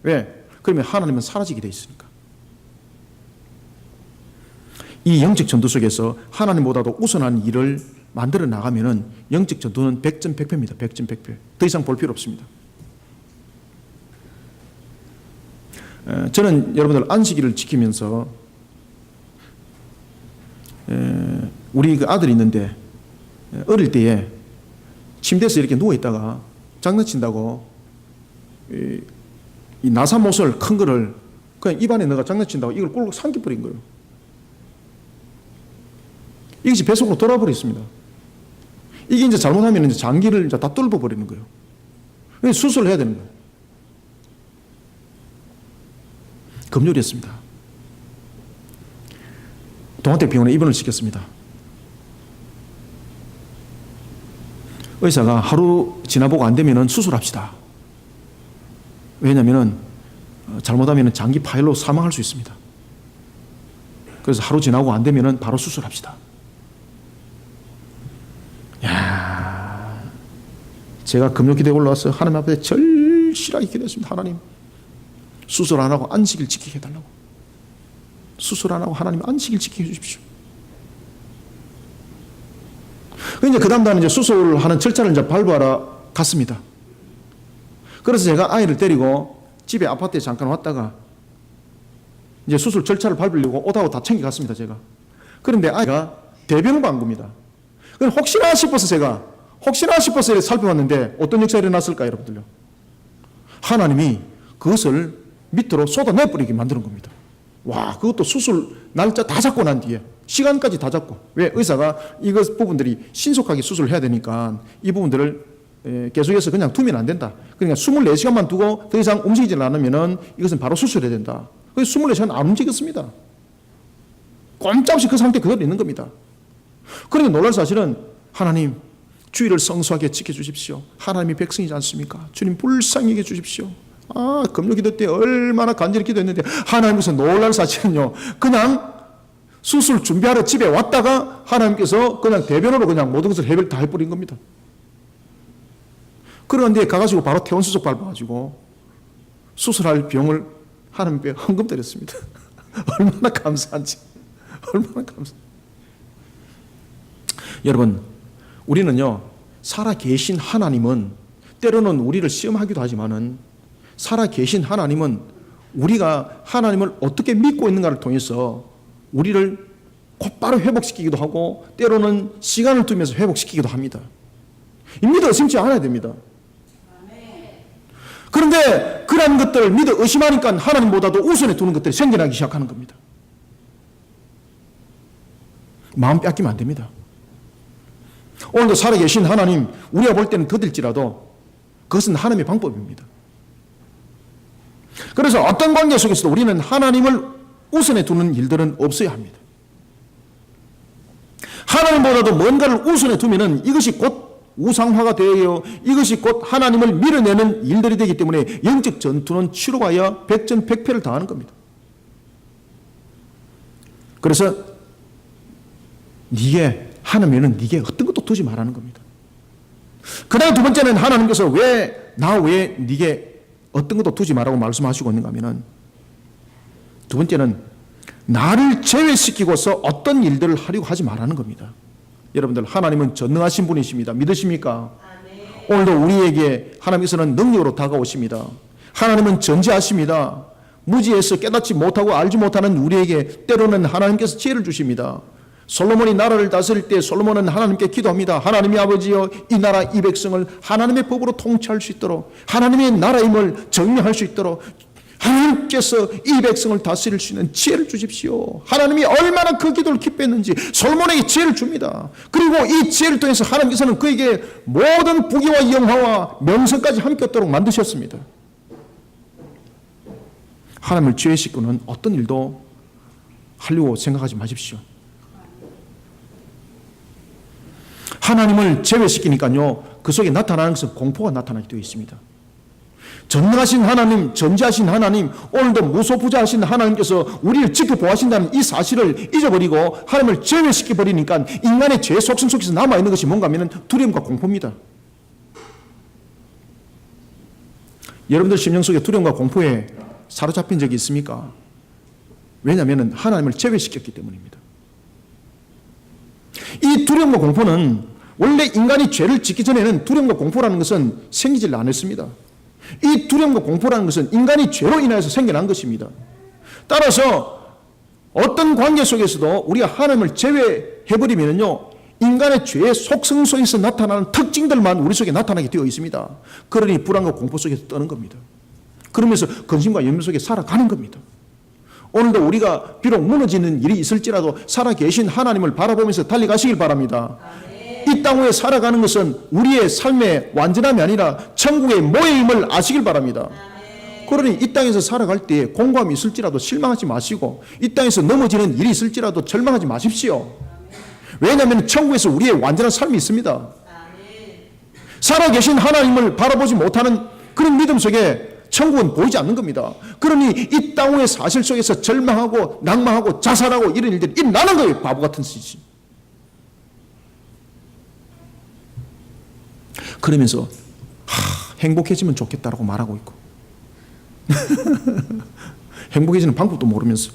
왜? 그러면 하나님은 사라지게 돼 있으니까. 이 영적 전투 속에서 하나님보다도 우선한 일을 만들어 나가면은 영적 전투는 100점 100패입니다. 100점 100패. 더 이상 볼 필요 없습니다. 저는 여러분들 안식일을 지키면서 우리 그 아들이 있는데 어릴 때에 침대에서 이렇게 누워있다가 장난친다고 이 나사못을 큰 거를 그냥 입안에 넣어가 장난친다고 이걸 꼴로 삼켜버린 거예요. 이것이 뱃속으로 돌아버렸습니다. 이게 이제 잘못하면 이제 장기를 이제 다 뚫어버리는 거예요. 수술을 해야 되는 거예요. 금요일이었습니다. 동아대 병원에 입원을 시켰습니다. 의사가 하루 지나보고 안 되면 수술합시다. 왜냐하면 잘못하면 장기 파열로 사망할 수 있습니다. 그래서 하루 지나고 안 되면 바로 수술합시다. 야, 제가 금요기도에 올라와서 하나님 앞에 절실하게 기도했습니다. 하나님, 수술 안 하고 안식일 지키게 해달라고. 수술 안 하고 하나님 안식일 지키게 해주십시오. 이제 그 다음 날은 이제 수술하는 절차를 이제 발부하러 갔습니다. 그래서 제가 아이를 데리고 집에 아파트에 잠깐 왔다가 이제 수술 절차를 밟으려고 옷하고 다 챙겨갔습니다, 제가. 그런데 아이가 대변을 간 겁니다. 혹시나 싶어서 제가 살펴봤는데 어떤 역사가 일어났을까요, 여러분들요? 하나님이 그것을 밑으로 쏟아내버리게 만드는 겁니다. 와, 그것도 수술 날짜 다 잡고 난 뒤에 시간까지 다 잡고. 왜? 의사가 이것 부분들이 신속하게 수술을 해야 되니까 이 부분들을 계속해서 그냥 두면 안 된다. 그러니까 24시간만 두고 더 이상 움직이지 않으면 이것은 바로 수술해야 된다. 그래서 24시간 안 움직였습니다. 꼼짝없이 그 상태 그대로 있는 겁니다. 그런데 놀랄 사실은 하나님 주의를 성수하게 지켜주십시오. 하나님이 백성이지 않습니까? 주님 불쌍히 여겨 주십시오. 아, 금요기도 때 얼마나 간절히 기도했는데 하나님께서 놀랄 사실은요, 그냥 수술 준비하러 집에 왔다가 하나님께서 그냥 대변으로 그냥 모든 것을 해결 다 해버린 겁니다. 그런데 가가지고 바로 퇴원 수속 밟아가지고 수술할 병을 하나님께 헌금 드렸습니다. 얼마나 감사한지. 얼마나 감사. 여러분, 우리는요, 살아 계신 하나님은 때로는 우리를 시험하기도 하지만은 살아 계신 하나님은 우리가 하나님을 어떻게 믿고 있는가를 통해서 우리를 곧바로 회복시키기도 하고 때로는 시간을 두면서 회복시키기도 합니다. 이 믿어 의심치 않아야 됩니다. 그런데 그런 것들을 믿어 의심하니까 하나님보다도 우선에 두는 것들이 생겨나기 시작하는 겁니다. 마음 뺏기면 안 됩니다. 오늘도 살아계신 하나님, 우리가 볼 때는 더딜지라도 그것은 하나님의 방법입니다. 그래서 어떤 관계 속에서도 우리는 하나님을 우선에 두는 일들은 없어야 합니다. 하나님보다도 뭔가를 우선에 두면은 이것이 곧 우상화가 되어 이것이 곧 하나님을 밀어내는 일들이 되기 때문에 영적 전투는 치러가야 백전백패를 당하는 겁니다. 그래서 네게 하나님은 네게 어떤 것도 두지 말라는 겁니다. 그다음 두 번째는 하나님께서 왜 나 외에 네게 어떤 것도 두지 말라고 말씀하시고 있는가 하면은 두 번째는 나를 제외시키고서 어떤 일들을 하려고 하지 말라는 겁니다. 여러분들 하나님은 전능하신 분이십니다. 믿으십니까? 오늘도 우리에게 하나님께서는 능력으로 다가오십니다. 하나님은 전지하십니다. 무지해서 깨닫지 못하고 알지 못하는 우리에게 때로는 하나님께서 지혜를 주십니다. 솔로몬이 나라를 다스릴 때 솔로몬은 하나님께 기도합니다. 하나님이 아버지여 이 나라 이 백성을 하나님의 법으로 통치할 수 있도록 하나님의 나라임을 증명할 수 있도록 하나님께서 이 백성을 다스릴 수 있는 지혜를 주십시오. 하나님이 얼마나 그 기도를 기뻐했는지 솔로몬에게 지혜를 줍니다. 그리고 이 지혜를 통해서 하나님께서는 그에게 모든 부귀와 영화와 명성까지 함께 얻도록 만드셨습니다. 하나님을 제외시키는 어떤 일도 하려고 생각하지 마십시오. 하나님을 제외시키니까요, 그 속에 나타나는 것은 공포가 나타나게 되어 있습니다. 전능하신 하나님, 전지하신 하나님, 오늘도 무소부자하신 하나님께서 우리를 지켜보아하신다는 이 사실을 잊어버리고 하나님을 제외시켜버리니까 인간의 죄 속성 속에서 남아있는 것이 뭔가 하면 두려움과 공포입니다. 여러분들 심령 속에 두려움과 공포에 사로잡힌 적이 있습니까? 왜냐하면 하나님을 제외시켰기 때문입니다. 이 두려움과 공포는 원래 인간이 죄를 짓기 전에는 두려움과 공포라는 것은 생기질 않았습니다. 이 두려움과 공포라는 것은 인간이 죄로 인하여서 생겨난 것입니다. 따라서 어떤 관계 속에서도 우리가 하나님을 제외해버리면요, 인간의 죄의 속성 속에서 나타나는 특징들만 우리 속에 나타나게 되어 있습니다. 그러니 불안과 공포 속에서 떠는 겁니다. 그러면서 근심과 염려 속에 살아가는 겁니다. 오늘도 우리가 비록 무너지는 일이 있을지라도 살아계신 하나님을 바라보면서 달려가시길 바랍니다. 이 땅 위에 살아가는 것은 우리의 삶의 완전함이 아니라 천국의 모임을 아시길 바랍니다. 그러니 이 땅에서 살아갈 때 공고함이 있을지라도 실망하지 마시고 이 땅에서 넘어지는 일이 있을지라도 절망하지 마십시오. 왜냐하면 천국에서 우리의 완전한 삶이 있습니다. 살아계신 하나님을 바라보지 못하는 그런 믿음 속에 천국은 보이지 않는 겁니다. 그러니 이 땅의 사실 속에서 절망하고 낭망하고 자살하고 이런 일들이 일어나는 거예요. 바보 같은 짓이. 그러면서 행복해지면 좋겠다라고 말하고 있고 행복해지는 방법도 모르면서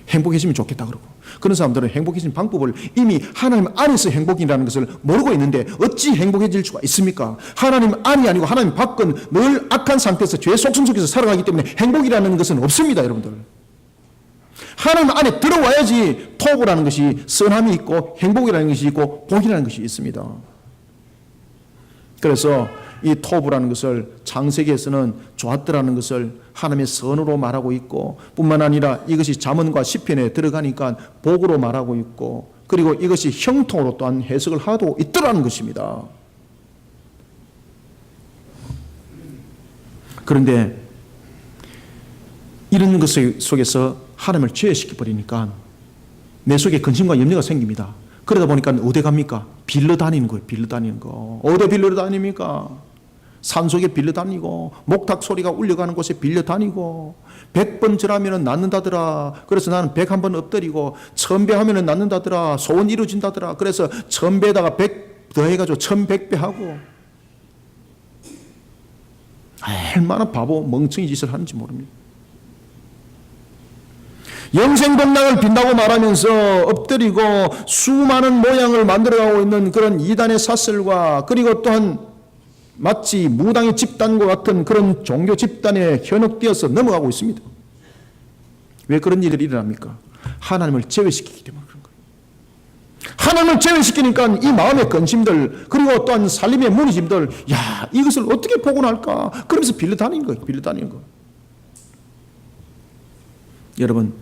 행복해지면 좋겠다 그러고, 그런 사람들은 행복해지는 방법을 이미 하나님 안에서 행복이라는 것을 모르고 있는데 어찌 행복해질 수가 있습니까? 하나님 안이 아니고 하나님 밖은 늘 악한 상태에서 죄의 속성 속에서 살아가기 때문에 행복이라는 것은 없습니다. 여러분들, 하나님 안에 들어와야지 토부라는 것이 선함이 있고 행복이라는 것이 있고 복이라는 것이 있습니다. 그래서 이 토부라는 것을 창세기에서는 좋았더라는 것을 하나님의 선으로 말하고 있고, 뿐만 아니라 이것이 잠언과 시편에 들어가니까 복으로 말하고 있고, 그리고 이것이 형통으로 또한 해석을 하고 있더라는 것입니다. 그런데 이런 것 속에서 하나님을 제외시켜 버리니까 내 속에 근심과 염려가 생깁니다. 그러다 보니까 어디 갑니까? 빌려 다니는 거예요. 빌려 다니는 거. 어디 빌려 다닙니까? 산속에 빌려 다니고, 목탁 소리가 울려가는 곳에 빌려 다니고, 100번 절하면 낫는다더라. 그래서 나는 101번 엎드리고, 1000배 하면 낫는다더라. 소원 이루어진다더라. 그래서 1000배에다가 100 더해가지고 1100배 하고, 얼마나 바보 멍청이 짓을 하는지 모릅니다. 영생복락을 빈다고 말하면서 엎드리고 수많은 모양을 만들어가고 있는 그런 이단의 사슬과, 그리고 또한 마치 무당의 집단과 같은 그런 종교 집단에 현혹되어서 넘어가고 있습니다. 왜 그런 일들이 일어납니까? 하나님을 제외시키기 때문에 그런 거예요. 하나님을 제외시키니까 이 마음의 근심들, 그리고 또한 살림의 무너짐들, 야, 이것을 어떻게 복원할까? 그러면서 빌려다니는 거예요. 빌려다니는 거. 여러분,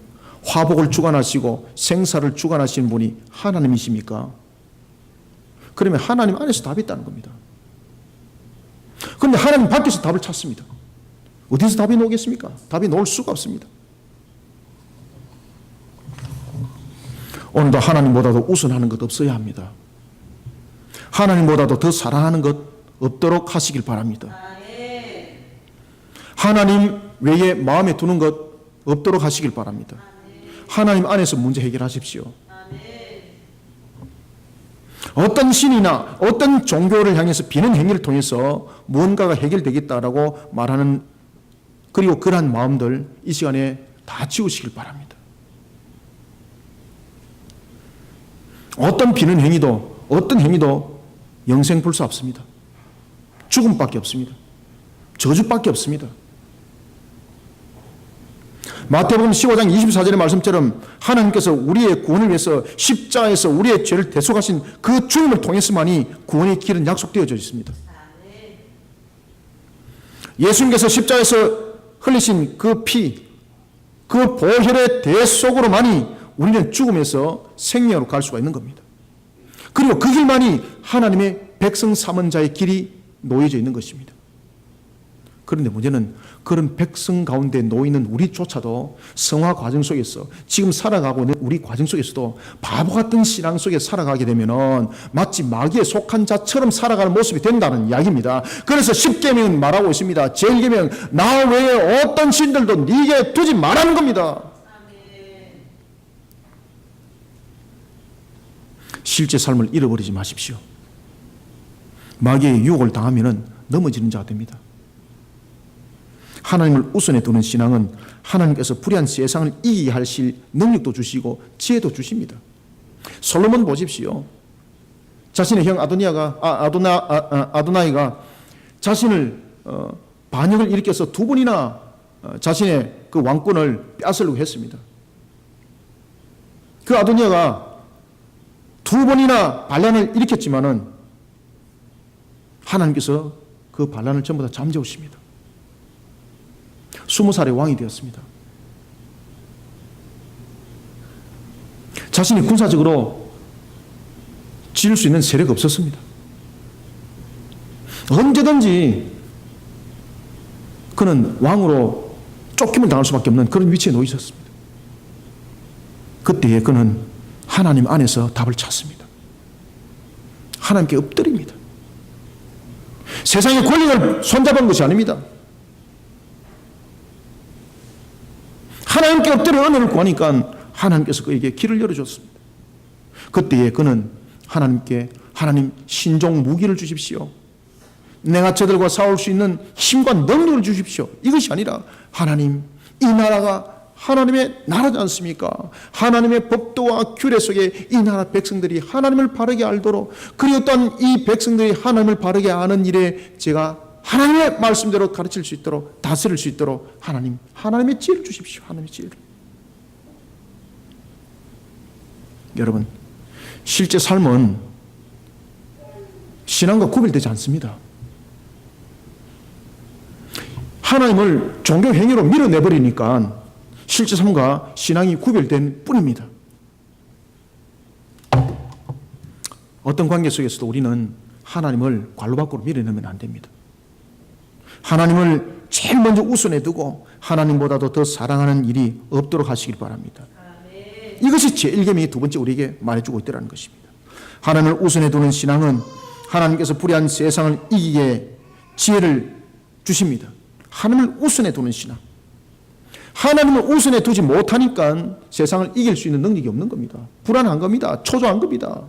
화복을 주관하시고 생사를 주관하시는 분이 하나님이십니까? 그러면 하나님 안에서 답이 있다는 겁니다. 그런데 하나님 밖에서 답을 찾습니다. 어디서 답이 나오겠습니까? 답이 나올 수가 없습니다. 오늘도 하나님보다도 우선하는 것 없어야 합니다. 하나님보다도 더 사랑하는 것 없도록 하시길 바랍니다. 하나님 외에 마음에 두는 것 없도록 하시길 바랍니다. 하나님 안에서 문제 해결하십시오. 어떤 신이나 어떤 종교를 향해서 비는 행위를 통해서 무언가가 해결되겠다라고 말하는, 그리고 그러한 마음들 이 시간에 다 지우시길 바랍니다. 어떤 비는 행위도, 어떤 행위도 영생불사 없습니다. 죽음밖에 없습니다. 저주밖에 없습니다. 마태복음 15장 24절의 말씀처럼 하나님께서 우리의 구원을 위해서 십자가에서 우리의 죄를 대속하신 그 죽음을 통해서만이 구원의 길은 약속되어져 있습니다. 예수님께서 십자가에서 흘리신 그 피, 그 보혈의 대속으로만이 우리는 죽음에서 생명으로 갈 수가 있는 겁니다. 그리고 그 길만이 하나님의 백성 삼은 자의 길이 놓여져 있는 것입니다. 그런데 문제는 그런 백성 가운데 놓이는 우리조차도 성화 과정 속에서, 지금 살아가고 있는 우리 과정 속에서도 바보 같은 신앙 속에 살아가게 되면은 마치 마귀에 속한 자처럼 살아가는 모습이 된다는 이야기입니다. 그래서 10계명은 말하고 있습니다. 제1계명, 나 외에 어떤 신들도 네게 두지 말라는 겁니다. 실제 삶을 잃어버리지 마십시오. 마귀의 유혹을 당하면은 넘어지는 자가 됩니다. 하나님을 우선에 두는 신앙은 하나님께서 불의한 세상을 이기게 하실 능력도 주시고 지혜도 주십니다. 솔로몬 보십시오. 자신의 형 아도나이가 자신을 반역을 일으켜서 두 번이나 자신의 그 왕권을 빼앗으려고 했습니다. 그 아도니아가 두 번이나 반란을 일으켰지만은 하나님께서 그 반란을 전부 다 잠재우십니다. 20살의 왕이 되었습니다. 자신이 군사적으로 지을 수 있는 세력이 없었습니다. 언제든지 그는 왕으로 쫓김을 당할 수밖에 없는 그런 위치에 놓여 있었습니다. 그때에 그는 하나님 안에서 답을 찾습니다. 하나님께 엎드립니다. 세상의 권력을 손잡은 것이 아닙니다. 하나님께 엎드려 은혜를 구하니까 하나님께서 그에게 길을 열어줬습니다. 그때에 그는 하나님께, 하나님 신종 무기를 주십시오. 내가 저들과 싸울 수 있는 힘과 능력을 주십시오. 이것이 아니라 하나님, 이 나라가 하나님의 나라지 않습니까? 하나님의 법도와 규례 속에 이 나라 백성들이 하나님을 바르게 알도록, 그리고 또한 이 백성들이 하나님을 바르게 아는 일에 제가 하나님의 말씀대로 가르칠 수 있도록, 다스릴 수 있도록 하나님, 하나님의 지혜를 주십시오. 하나님의 지혜를. 여러분, 실제 삶은 신앙과 구별되지 않습니다. 하나님을 종교 행위로 밀어내버리니까 실제 삶과 신앙이 구별된 뿐입니다. 어떤 관계 속에서도 우리는 하나님을 관로 밖으로 밀어내면 안 됩니다. 하나님을 제일 먼저 우선에 두고 하나님보다도 더 사랑하는 일이 없도록 하시길 바랍니다. 이것이 제1계명이 두 번째 우리에게 말해주고 있다는 것입니다. 하나님을 우선에 두는 신앙은 하나님께서 불의한 세상을 이기게 지혜를 주십니다. 하나님을 우선에 두는 신앙. 하나님을 우선에 두지 못하니까 세상을 이길 수 있는 능력이 없는 겁니다. 불안한 겁니다. 초조한 겁니다.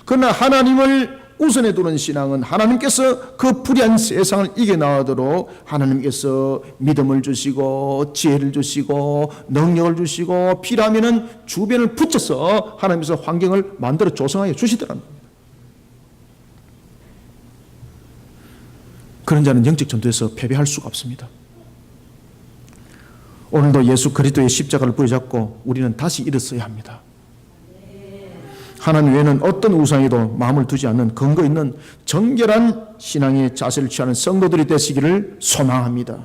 그러나 하나님을 우선에 두는 신앙은 하나님께서 그 불의한 세상을 이겨나가도록 하나님께서 믿음을 주시고 지혜를 주시고 능력을 주시고 필요하면은 주변을 붙여서 하나님께서 환경을 만들어 조성하여 주시더라는 겁니다. 그런 자는 영적 전투에서 패배할 수가 없습니다. 오늘도 예수 그리스도의 십자가를 부여잡고 우리는 다시 일어서야 합니다. 하나님 외에는 어떤 우상에도 마음을 두지 않는 근거 있는 정결한 신앙의 자세를 취하는 성도들이 되시기를 소망합니다.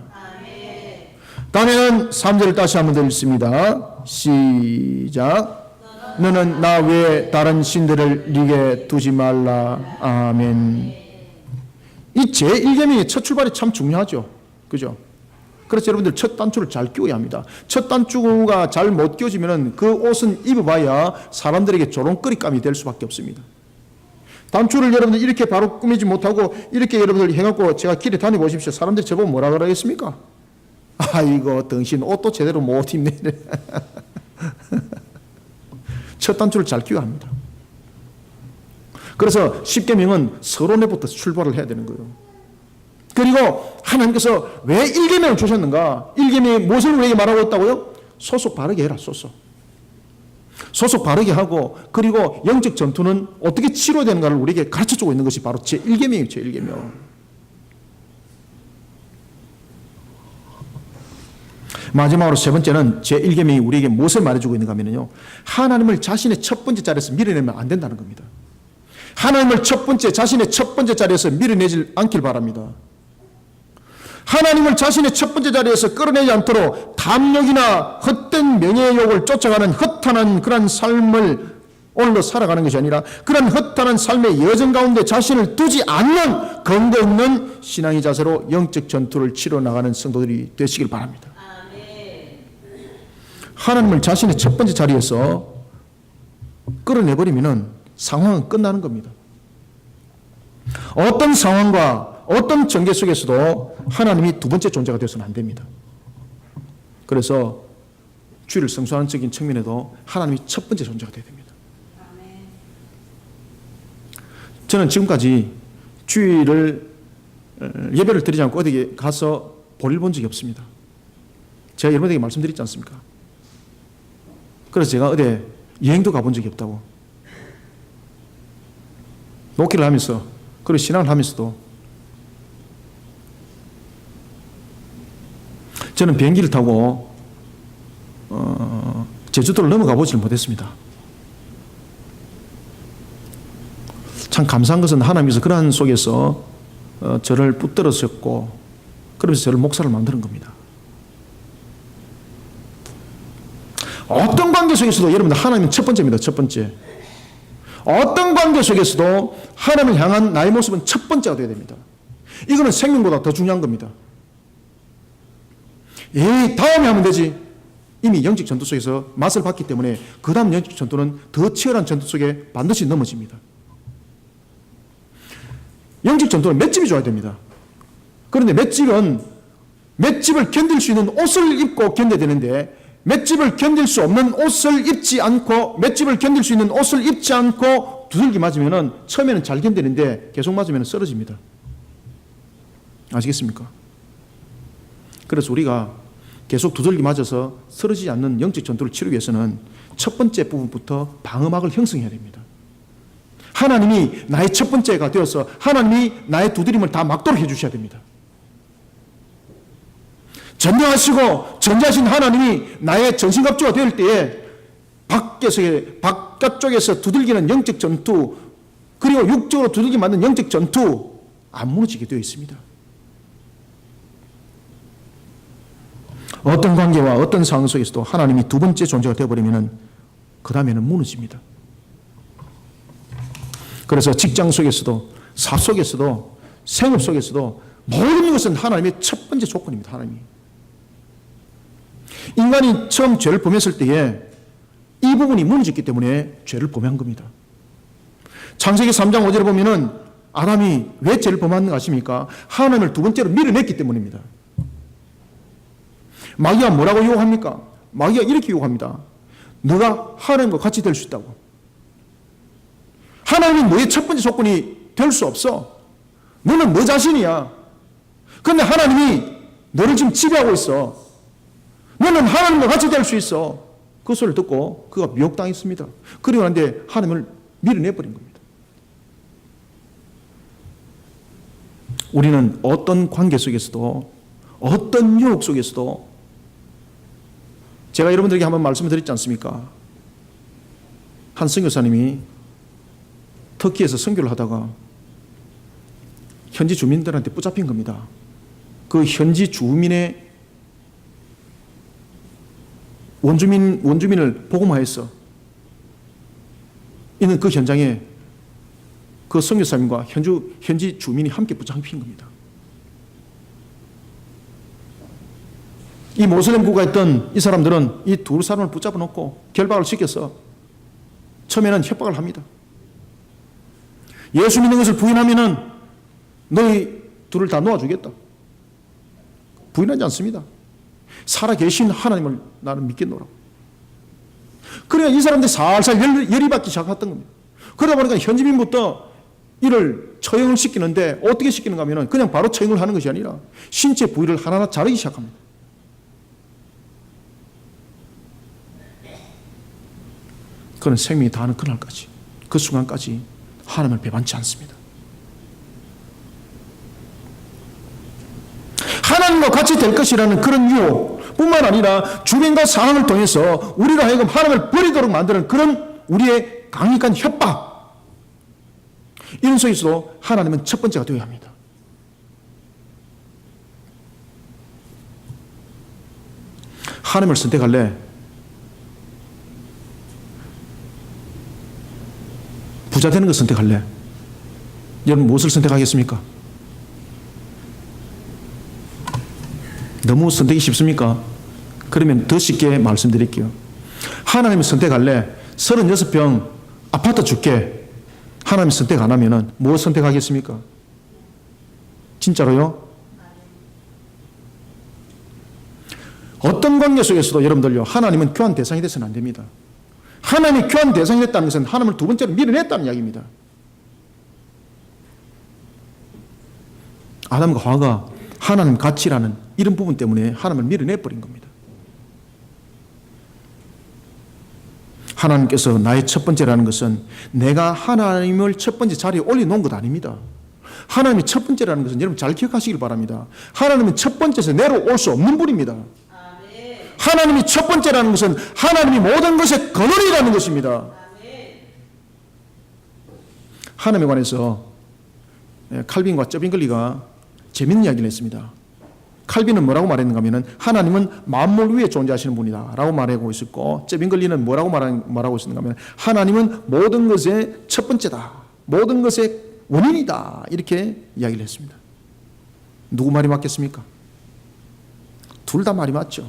다음에는 3절을 다시 한번 더 읽습니다. 시작. 너는 나 외에 다른 신들을 네게 두지 말라. 아멘. 이 제1계명의 첫 출발이 참 중요하죠. 그죠? 그래서 여러분들 첫 단추를 잘 끼워야 합니다. 첫 단추가 잘 못 끼워지면 그 옷은 입어봐야 사람들에게 조롱거리감이 될 수밖에 없습니다. 단추를 여러분들 이렇게 바로 꾸미지 못하고 이렇게 여러분들 해갖고 제가 길에 다녀보십시오. 사람들이 저보고 뭐라 그러겠습니까? 아이고 당신 옷도 제대로 못 입네. 첫 단추를 잘 끼워야 합니다. 그래서 10계명은 서론에부터 출발을 해야 되는 거예요. 그리고 하나님께서 왜 1계명을 주셨는가? 1계명이 무엇을 우리에게 말하고 있다고요? 소속 바르게 해라. 소속 바르게 하고, 그리고 영적 전투는 어떻게 치료해야 되는가를 우리에게 가르쳐주고 있는 것이 바로 제1계명이에요. 제1계명. 마지막으로 세 번째는 제1계명이 우리에게 무엇을 말해주고 있는가 하면요, 하나님을 자신의 첫 번째 자리에서 밀어내면 안 된다는 겁니다. 하나님을 자신의 첫 번째 자리에서 밀어내지 않길 바랍니다. 하나님을 자신의 첫 번째 자리에서 끌어내지 않도록 탐욕이나 헛된 명예욕을 쫓아가는 허탄한 그런 삶을 오늘로 살아가는 것이 아니라 그런 허탄한 삶의 여정 가운데 자신을 두지 않는 근거 있는 신앙의 자세로 영적 전투를 치러 나가는 성도들이 되시길 바랍니다. 하나님을 자신의 첫 번째 자리에서 끌어내버리면 상황은 끝나는 겁니다. 어떤 상황과 어떤 전개 속에서도 하나님이 두 번째 존재가 되어서는 안 됩니다. 그래서 주의를 성수하는 적인 측면에도 하나님이 첫 번째 존재가 되어야 됩니다. 저는 지금까지 주의를 예배를 드리지 않고 어디 가서 볼일 본 적이 없습니다. 제가 여러분에게 말씀드렸지 않습니까? 그래서 제가 어디 여행도 가본 적이 없다고. 목회를 하면서, 그리고 신앙을 하면서도 저는 비행기를 타고 제주도를 넘어가 보지를 못했습니다. 참 감사한 것은 하나님께서 그러한 속에서 저를 붙들으셨고, 그러면서 저를 목사를 만드는 겁니다. 어떤 관계 속에서도 여러분들 하나님은 첫 번째입니다. 첫 번째. 어떤 관계 속에서도 하나님을 향한 나의 모습은 첫 번째가 되어야 됩니다. 이거는 생명보다 더 중요한 겁니다. 다음에 하면 되지. 이미 영적 전투 속에서 맛을 봤기 때문에 그 다음 영적 전투는 더 치열한 전투 속에 반드시 넘어집니다. 영적 전투는 맷집이 좋아야 됩니다. 그런데 맷집을 견딜 수 있는 옷을 입고 견뎌야 되는데, 맷집을 견딜 수 없는 옷을 입지 않고, 맷집을 견딜 수 있는 옷을 입지 않고 두들기 맞으면은 처음에는 잘 견디는데 계속 맞으면 쓰러집니다. 아시겠습니까? 그래서 우리가 계속 두들기 맞아서 쓰러지지 않는 영적 전투를 치르기 위해서는 첫 번째 부분부터 방어막을 형성해야 됩니다. 하나님이 나의 첫 번째가 되어서 하나님이 나의 두드림을 다 막도록 해주셔야 됩니다. 전능하시고 전지하신 하나님이 나의 전신갑주가 될 때에 바깥쪽에서 두들기는 영적 전투, 그리고 육적으로 두들기 맞는 영적 전투 안 무너지게 되어 있습니다. 어떤 관계와 어떤 상황 속에서도 하나님이 두 번째 존재가 되어버리면 그 다음에는 무너집니다. 그래서 직장 속에서도, 사업 속에서도, 생업 속에서도 모든 것은 하나님의 첫 번째 조건입니다. 하나님이. 인간이 처음 죄를 범했을 때에 이 부분이 무너졌기 때문에 죄를 범한 겁니다. 창세기 3장 5절에 보면은 아담이 왜 죄를 범했는가 아십니까? 하나님을 두 번째로 밀어냈기 때문입니다. 마귀가 뭐라고 유혹합니까? 마귀가 이렇게 유혹합니다. 너가 하나님과 같이 될 수 있다고. 하나님이 너의 첫 번째 조건이 될 수 없어. 너는 너 자신이야. 그런데 하나님이 너를 지금 지배하고 있어. 너는 하나님과 같이 될 수 있어. 그 소리를 듣고 그가 미혹당했습니다. 그리고 난데 하나님을 밀어내버린 겁니다. 우리는 어떤 관계 속에서도, 어떤 유혹 속에서도, 제가 여러분들에게 한번 말씀을 드렸지 않습니까? 한 선교사님이 터키에서 선교를 하다가 현지 주민들한테 붙잡힌 겁니다. 그 현지 주민의 원주민을 복음화해서 있는 그 현장에 그 선교사님과 현지 주민이 함께 붙잡힌 겁니다. 이 모슬렘 국가였던 이 사람들은 이 두 사람을 붙잡아 놓고 결박을 시켜서 처음에는 협박을 합니다. 예수 믿는 것을 부인하면은 너희 둘을 다 놓아주겠다. 부인하지 않습니다. 살아계신 하나님을 나는 믿겠노라. 그래야 이 사람들이 살살 열이 받기 시작했던 겁니다. 그러다 보니까 현지민부터 이를 처형을 시키는데 어떻게 시키는가 하면 그냥 바로 처형을 하는 것이 아니라 신체 부위를 하나하나 자르기 시작합니다. 그는 생명이 다하는 그날까지, 그 순간까지 하나님을 배반치 않습니다. 하나님과 같이 될 것이라는 그런 유혹 뿐만 아니라 주변과 상황을 통해서 우리로 하여금 하나님을 버리도록 만드는 그런 우리의 강력한 협박, 이런 속에서도 하나님은 첫 번째가 되어야 합니다. 하나님을 선택할래? 부자 되는 걸 선택할래? 여러분 무엇을 선택하겠습니까? 너무 선택이 쉽습니까? 그러면 더 쉽게 말씀드릴게요. 하나님을 선택할래? 36평 아파트 줄게. 하나님 선택 안 하면은 뭐 선택하겠습니까? 진짜로요? 어떤 관계 속에서도 여러분들요, 하나님은 교환 대상이 돼서는 안 됩니다. 하나님이 교환 대상이 됐다는 것은 하나님을 두 번째로 밀어냈다는 이야기입니다. 아담과 하와가 하나님 가치라는 이런 부분 때문에 하나님을 밀어내버린 겁니다. 하나님께서 나의 첫 번째라는 것은 내가 하나님을 첫 번째 자리에 올려놓은 것 아닙니다. 하나님이 첫 번째라는 것은 여러분 잘 기억하시길 바랍니다. 하나님은 첫 번째에서 내려올 수 없는 분입니다. 하나님이 첫 번째라는 것은 하나님이 모든 것의 근원이라는 것입니다. 하나님에 관해서 칼빈과 쩌빙글리가 재밌는 이야기를 했습니다. 칼빈은 뭐라고 말했는가 하면 하나님은 만물 위에 존재하시는 분이다 라고 말하고 있었고, 쩌빙글리는 뭐라고 말하고 있었는가 하면 하나님은 모든 것의 첫 번째다, 모든 것의 원인이다, 이렇게 이야기를 했습니다. 누구 말이 맞겠습니까? 둘 다 말이 맞죠.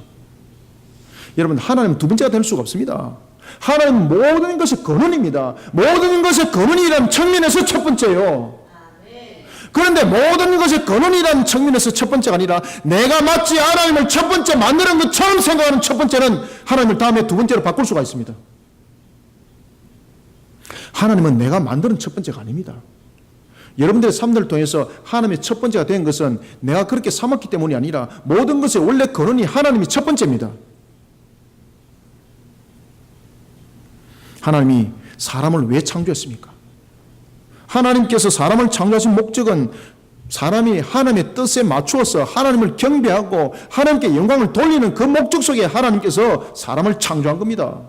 여러분, 하나님은 두 번째가 될 수가 없습니다. 하나님은 모든 것의 근원입니다. 모든 것의 근원이라는 측면에서 첫 번째예요. 그런데 모든 것의 근원이라는 측면에서 첫 번째가 아니라 내가 마치 하나님을 첫 번째 만드는 것처럼 생각하는 첫 번째는 하나님을 다음에 두 번째로 바꿀 수가 있습니다. 하나님은 내가 만드는 첫 번째가 아닙니다. 여러분들의 삶들을 통해서 하나님의 첫 번째가 된 것은 내가 그렇게 삼았기 때문이 아니라 모든 것의 원래 근원이 하나님이 첫 번째입니다. 하나님이 사람을 왜 창조했습니까? 하나님께서 사람을 창조하신 목적은 사람이 하나님의 뜻에 맞추어서 하나님을 경배하고 하나님께 영광을 돌리는 그 목적 속에 하나님께서 사람을 창조한 겁니다.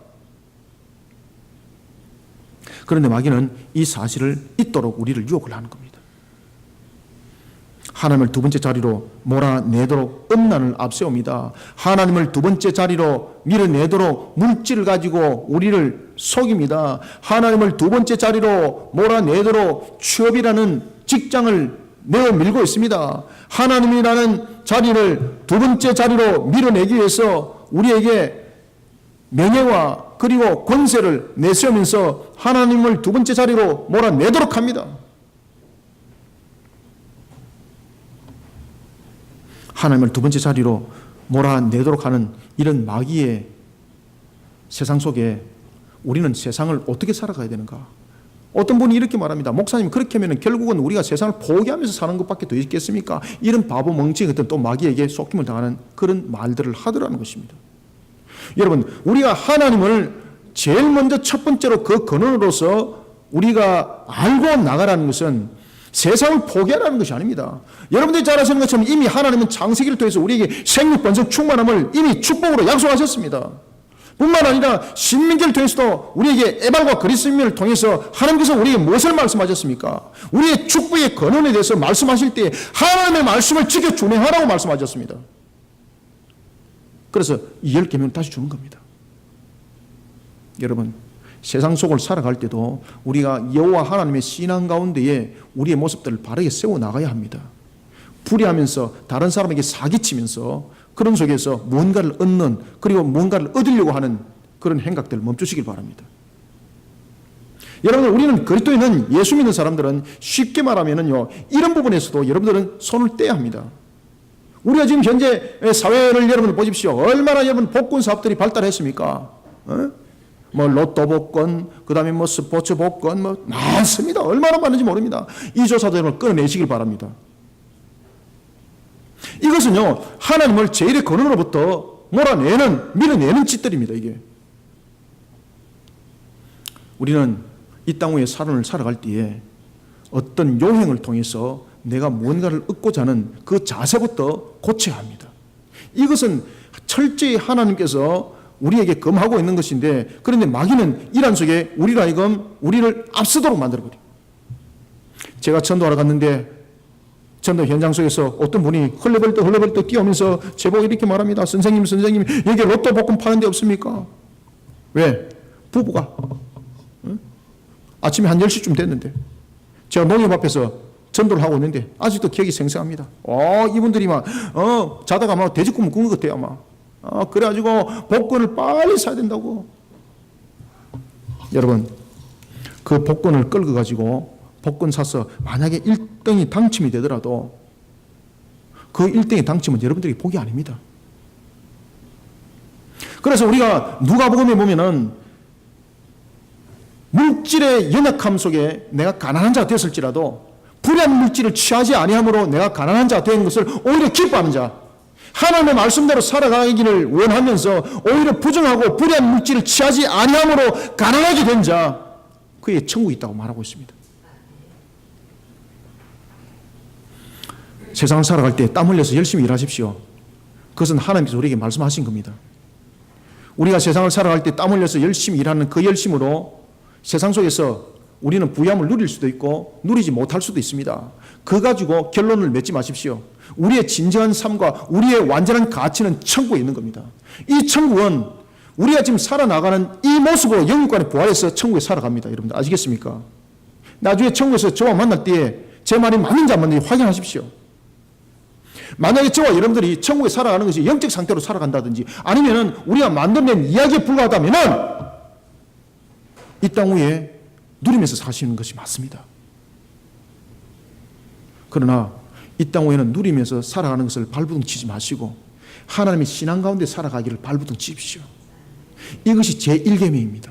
그런데 마귀는 이 사실을 잊도록 우리를 유혹을 하는 겁니다. 하나님을 두 번째 자리로 몰아내도록 음란을 앞세웁니다. 하나님을 두 번째 자리로 밀어내도록 물질을 가지고 우리를 속입니다. 하나님을 두 번째 자리로 몰아내도록 취업이라는 직장을 내어밀고 있습니다. 하나님이라는 자리를 두 번째 자리로 밀어내기 위해서 우리에게 명예와 그리고 권세를 내세우면서 하나님을 두 번째 자리로 몰아내도록 합니다. 하나님을 두 번째 자리로 몰아내도록 하는 이런 마귀의 세상 속에 우리는 세상을 어떻게 살아가야 되는가? 어떤 분이 이렇게 말합니다. 목사님, 그렇게 하면 결국은 우리가 세상을 포기하면서 사는 것밖에 더 있겠습니까? 이런 바보 멍청이 같은 또 마귀에게 속임을 당하는 그런 말들을 하더라는 것입니다. 여러분, 우리가 하나님을 제일 먼저 첫 번째로 그 근원으로서 우리가 알고 나가라는 것은 세상을 포기하라는 것이 아닙니다. 여러분들이 잘 아시는 것처럼 이미 하나님은 창세기를 통해서 우리에게 생육 번성 충만함을 이미 축복으로 약속하셨습니다. 뿐만 아니라 신명기를 통해서도 우리에게 에발과 그리스도인을 통해서 하나님께서 우리에게 무엇을 말씀하셨습니까? 우리의 축복의 근원에 대해서 말씀하실 때 하나님의 말씀을 지켜 준행하라고 말씀하셨습니다. 그래서 이 10계명을 다시 주는 겁니다. 여러분, 세상 속을 살아갈 때도 우리가 여호와 하나님의 신앙 가운데에 우리의 모습들을 바르게 세워나가야 합니다. 불의하면서 다른 사람에게 사기치면서 그런 속에서 무언가를 얻는, 그리고 무언가를 얻으려고 하는 그런 행각들을 멈추시길 바랍니다. 여러분, 우리는 그리스도인은, 예수 믿는 사람들은 쉽게 말하면요, 이런 부분에서도 여러분들은 손을 떼야 합니다. 우리가 지금 현재 사회를 여러분 보십시오. 얼마나 여러분 복권 사업들이 발달했습니까? 뭐 로또 복권, 그 다음에 뭐 스포츠 복권, 뭐 많습니다. 얼마나 많은지 모릅니다. 이 조사도 여러분 끊어내시길 바랍니다. 이것은요, 하나님을 제일의 근원으로부터 밀어내는 짓들입니다, 이게. 우리는 이 땅 위에 삶을 살아갈 때에 어떤 요행을 통해서 내가 무언가를 얻고자 하는 그 자세부터 고쳐야 합니다. 이것은 철저히 하나님께서 우리에게 금하고 있는 것인데, 그런데 마귀는 이란 속에 우리를 앞서도록 만들어버려요. 제가 전도하러 갔는데 전도 현장 속에서 어떤 분이 헐레벌떡 뛰어오면서 제보고 이렇게 말합니다. 선생님, 여기 로또 복권 파는 데 없습니까? 왜? 부부가 아침에 한 10시쯤 됐는데 제가 농협 앞에서 전도를 하고 있는데 아직도 기억이 생생합니다. 이분들이 자다가 막 돼지꿈을 꾼 것 같아요, 아마. 그래가지고 복권을 빨리 사야 된다고. 여러분, 그 복권을 끌고 가지고 복권 사서 만약에 1등이 당첨이 되더라도 그 1등의 당첨은 여러분들에게 복이 아닙니다. 그래서 우리가 누가복음에 보면은 물질의 연약함 속에 내가 가난한 자가 되었을지라도 불의한 물질을 취하지 아니함으로 내가 가난한 자가 된 것을 오히려 기뻐하는 자, 하나님의 말씀대로 살아가기를 원하면서 오히려 부정하고 불의한 물질을 취하지 아니함으로 가난하게 된 자, 그의 천국이 있다고 말하고 있습니다. 세상을 살아갈 때 땀 흘려서 열심히 일하십시오. 그것은 하나님께서 우리에게 말씀하신 겁니다. 우리가 세상을 살아갈 때 땀 흘려서 열심히 일하는 그 열심으로 세상 속에서 우리는 부유함을 누릴 수도 있고 누리지 못할 수도 있습니다. 그거 가지고 결론을 맺지 마십시오. 우리의 진정한 삶과 우리의 완전한 가치는 천국에 있는 겁니다. 이 천국은 우리가 지금 살아나가는 이 모습으로 영육간에 부활해서 천국에 살아갑니다. 여러분들 아시겠습니까? 나중에 천국에서 저와 만날 때에 제 말이 맞는지 안 맞는지 확인하십시오. 만약에 저와 여러분들이 천국에 살아가는 것이 영적 상태로 살아간다든지 아니면 우리가 만들어낸 이야기에 불과하다면 이 땅 위에 누리면서 사시는 것이 맞습니다. 그러나 이 땅 위에는 누리면서 살아가는 것을 발부둥 치지 마시고 하나님의 신앙 가운데 살아가기를 발부둥 치십시오. 이것이 제1계명입니다.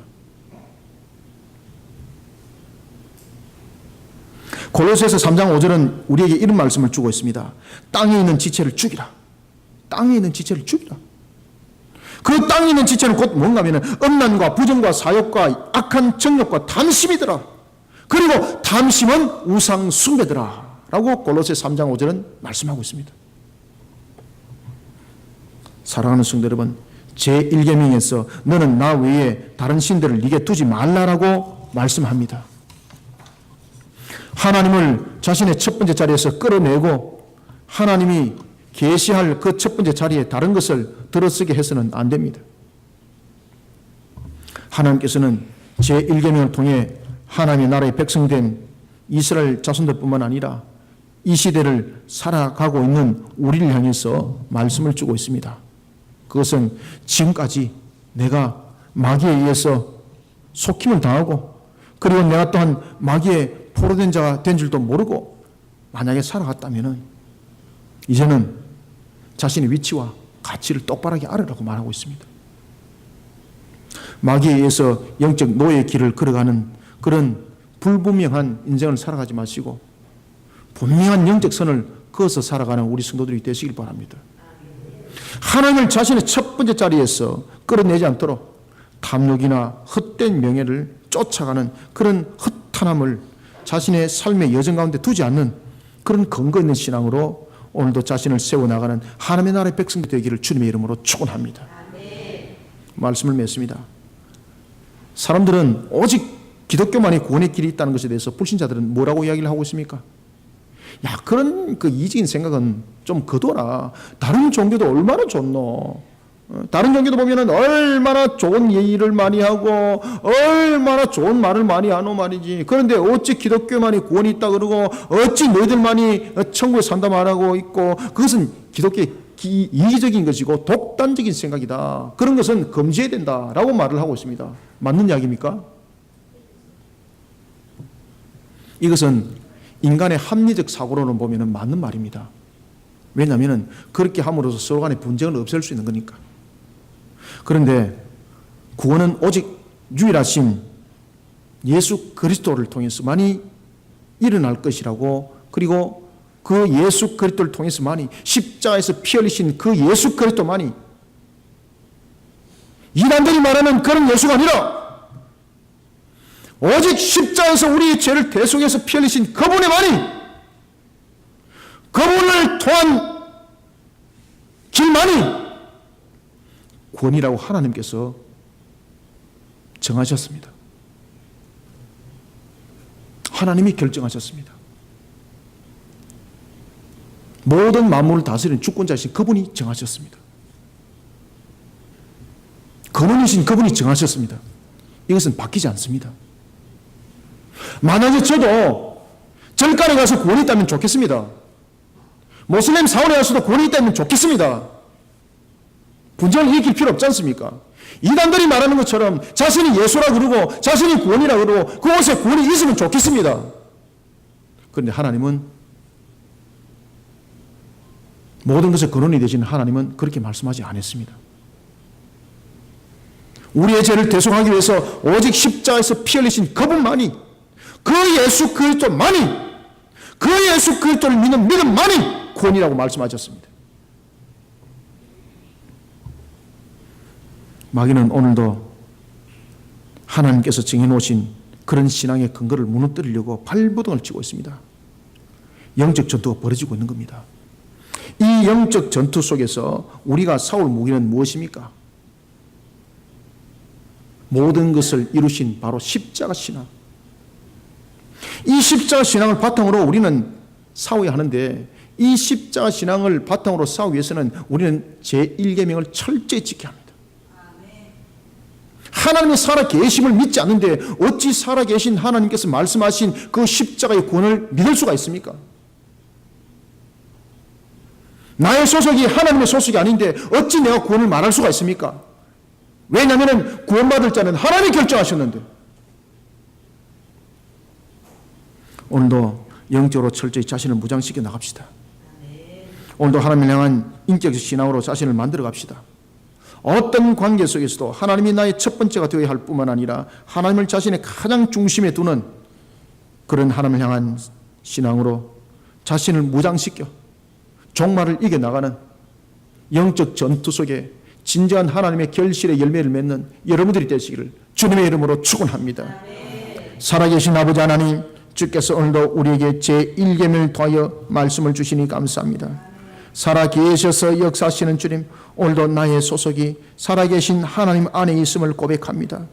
골로새서 3장 5절은 우리에게 이런 말씀을 주고 있습니다. 땅에 있는 지체를 죽이라. 땅에 있는 지체를 죽이라. 그 땅에 있는 지체는 곧 뭔가 하면 음란과 부정과 사욕과 악한 정욕과 탐심이더라. 그리고 탐심은 우상 숭배더라. 라고 골로새 3장 5절은 말씀하고 있습니다. 사랑하는 성도 여러분, 제1계명에서 너는 나 외에 다른 신들을 네게 두지 말라라고 말씀합니다. 하나님을 자신의 첫 번째 자리에서 끌어내고 하나님이 계시할 그 첫 번째 자리에 다른 것을 들어서게 해서는 안 됩니다. 하나님께서는 제1계명을 통해 하나님의 나라의 백성된 이스라엘 자손들뿐만 아니라 이 시대를 살아가고 있는 우리를 향해서 말씀을 주고 있습니다. 그것은 지금까지 내가 마귀에 의해서 속임을 당하고 그리고 내가 또한 마귀의 포로된 자가 된 줄도 모르고 만약에 살아갔다면 이제는 자신의 위치와 가치를 똑바르게 알으라고 말하고 있습니다. 마귀에 의해서 영적 노예의 길을 걸어가는 그런 불분명한 인생을 살아가지 마시고 분명한 영적 선을 그어서 살아가는 우리 성도들이 되시길 바랍니다. 하나님을 자신의 첫 번째 자리에서 끌어내지 않도록 탐욕이나 헛된 명예를 쫓아가는 그런 허탄함을 자신의 삶의 여정 가운데 두지 않는 그런 근거 있는 신앙으로 오늘도 자신을 세워나가는 하나님의 나라의 백성들 되기를 주님의 이름으로 축원합니다. 말씀을 맺습니다. 사람들은 오직 기독교만이 구원의 길이 있다는 것에 대해서 불신자들은 뭐라고 이야기를 하고 있습니까? 야, 그런 그 이기적인 생각은 좀 거둬라. 다른 종교도 얼마나 좋노. 다른 종교도 보면은 얼마나 좋은 예의를 많이 하고 얼마나 좋은 말을 많이 하노 말이지. 그런데 어찌 기독교만이 구원이 있다 그러고 어찌 너희들만이 천국에 산다 말하고 있고, 그것은 기독교의 이기적인 것이고 독단적인 생각이다. 그런 것은 금지해야 된다라고 말을 하고 있습니다. 맞는 이야기입니까? 이것은 인간의 합리적 사고로는 보면 맞는 말입니다. 왜냐하면 그렇게 함으로써 서로 간의 분쟁을 없앨 수 있는 거니까. 그런데 구원은 오직 유일하신 예수 그리스도를 통해서만이 일어날 것이라고, 그리고 그 예수 그리스도를 통해서만이, 십자가에서 피 흘리신 그 예수 그리스도만이, 이단들이 말하는 그런 예수가 아니라 오직 십자가에서 우리의 죄를 대속해서 피 흘리신 그분의만이, 그분을 통한 길만이 구원이라고 하나님께서 정하셨습니다. 하나님이 결정하셨습니다. 모든 만물을 다스리는 주권자이신 그분이 정하셨습니다. 근원이신 그분이 정하셨습니다. 이것은 바뀌지 않습니다. 만약에 저도 절간에 가서 구원이 있다면 좋겠습니다. 모슬렘 사원에 가서도 구원이 있다면 좋겠습니다. 분쟁을 일으킬 필요 없지 않습니까? 이단들이 말하는 것처럼 자신이 예수라 그러고 자신이 구원이라 그러고 그곳에 구원이 있으면 좋겠습니다. 그런데 하나님은, 모든 것의 근원이 되시는 하나님은 그렇게 말씀하지 않았습니다. 우리의 죄를 대속하기 위해서 오직 십자가에서 피 흘리신 그분만이, 그 예수 그리스도만이, 그 예수 그리스도를 믿는 믿음만이 구원이라고 말씀하셨습니다. 마귀는 오늘도 하나님께서 정해놓으신 그런 신앙의 근거를 무너뜨리려고 발버둥을 치고 있습니다. 영적 전투가 벌어지고 있는 겁니다. 이 영적 전투 속에서 우리가 싸울 무기는 무엇입니까? 모든 것을 이루신 바로 십자가 신앙. 이 십자가 신앙을 바탕으로 우리는 싸워야 하는데, 이 십자가 신앙을 바탕으로 싸우기 위해서는 우리는 제1계명을 철저히 지켜야 합니다. 하나님의 살아계심을 믿지 않는데 어찌 살아계신 하나님께서 말씀하신 그 십자가의 구원을 믿을 수가 있습니까? 나의 소속이 하나님의 소속이 아닌데 어찌 내가 구원을 말할 수가 있습니까? 왜냐하면 구원받을 자는 하나님이 결정하셨는데. 오늘도 영적으로 철저히 자신을 무장시켜 나갑시다. 오늘도 하나님을 향한 인격적 신앙으로 자신을 만들어 갑시다. 어떤 관계 속에서도 하나님이 나의 첫 번째가 되어야 할 뿐만 아니라 하나님을 자신의 가장 중심에 두는 그런 하나님을 향한 신앙으로 자신을 무장시켜 종말을 이겨나가는 영적 전투 속에 진정한 하나님의 결실의 열매를 맺는 여러분들이 되시기를 주님의 이름으로 축원합니다. 살아계신 아버지 하나님, 주께서 오늘도 우리에게 제1계명을 통하여 말씀을 주시니 감사합니다. 살아계셔서 역사하시는 주님, 오늘도 나의 소속이 살아계신 하나님 안에 있음을 고백합니다.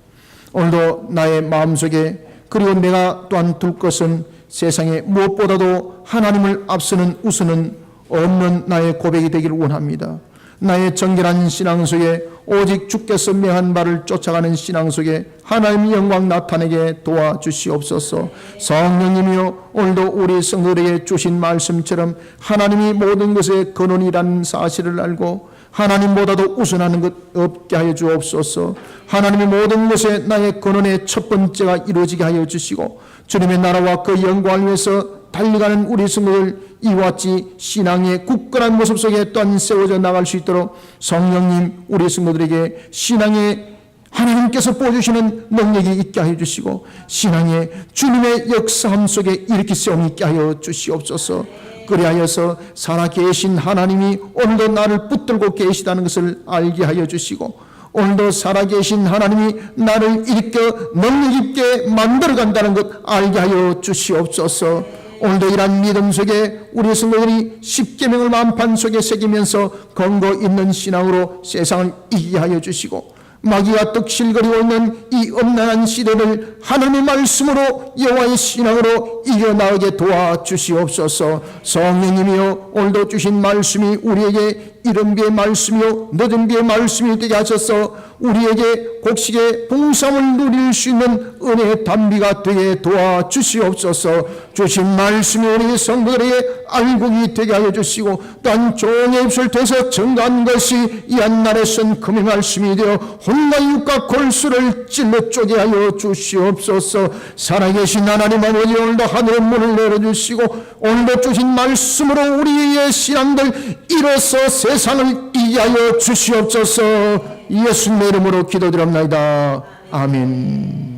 오늘도 나의 마음속에, 그리고 내가 또한 둘 것은 세상에 무엇보다도 하나님을 앞서는 우선은 없는 나의 고백이 되기를 원합니다. 나의 정결한 신앙 속에 오직 주께서 명한 바를 쫓아가는 신앙 속에 하나님의 영광 나타내게 도와주시옵소서. 성령님이여, 오늘도 우리 성도들에게 주신 말씀처럼 하나님이 모든 것의 근원이라는 사실을 알고 하나님보다도 우선하는 것 없게 하여 주옵소서. 하나님의 모든 것에 나의 근원의 첫 번째가 이루어지게 하여 주시고 주님의 나라와 그 영광을 위해서 달려가는 우리 성도들 이와 같이 신앙의 굳건한 모습 속에 또한 세워져 나갈 수 있도록 성령님, 우리 성도들에게 신앙의 하나님께서 보여주시는 능력이 있게 하여 주시고 신앙의 주님의 역사함 속에 일으키 세움이 있게 하여 주시옵소서. 그리하여서 살아계신 하나님이 오늘도 나를 붙들고 계시다는 것을 알게 하여 주시고 오늘도 살아계신 하나님이 나를 일으켜 능력 있게 만들어간다는 것 알게 하여 주시옵소서. 오늘도 이러한 믿음 속에 우리 성도들이 십계명을 마음판 속에 새기면서 근거 있는 신앙으로 세상을 이기게 하여 주시고 마귀가 떡실거리고 있는 이 엄난한 시대를 하나님의 말씀으로 여호와의 신앙으로 이겨나가게 도와주시옵소서. 성령님이여 오늘도 주신 말씀이 우리에게 이른 비의 말씀이요 늦은 비의 말씀이 되게 하셔서 우리에게 곡식의 봉삼을 누릴 수 있는 은혜의 단비가 되게 도와주시옵소서. 주신 말씀이 우리 성도들에게 알곡이 되게 하여 주시고 또한 종의 입술 통해서 증거한 것이 이 한날에 쓴 금의 말씀이 되어 혼과 육과 골수를 찔러 쪼개 하여 주시옵소서. 살아계신 하나님 아버지, 오늘도 하늘의 문을 열어주시고 오늘도 주신 말씀으로 우리의 신앙들 일어서 세상을 이기게 하여 주시옵소서. 예수님의 이름으로 기도드립니다. 아멘.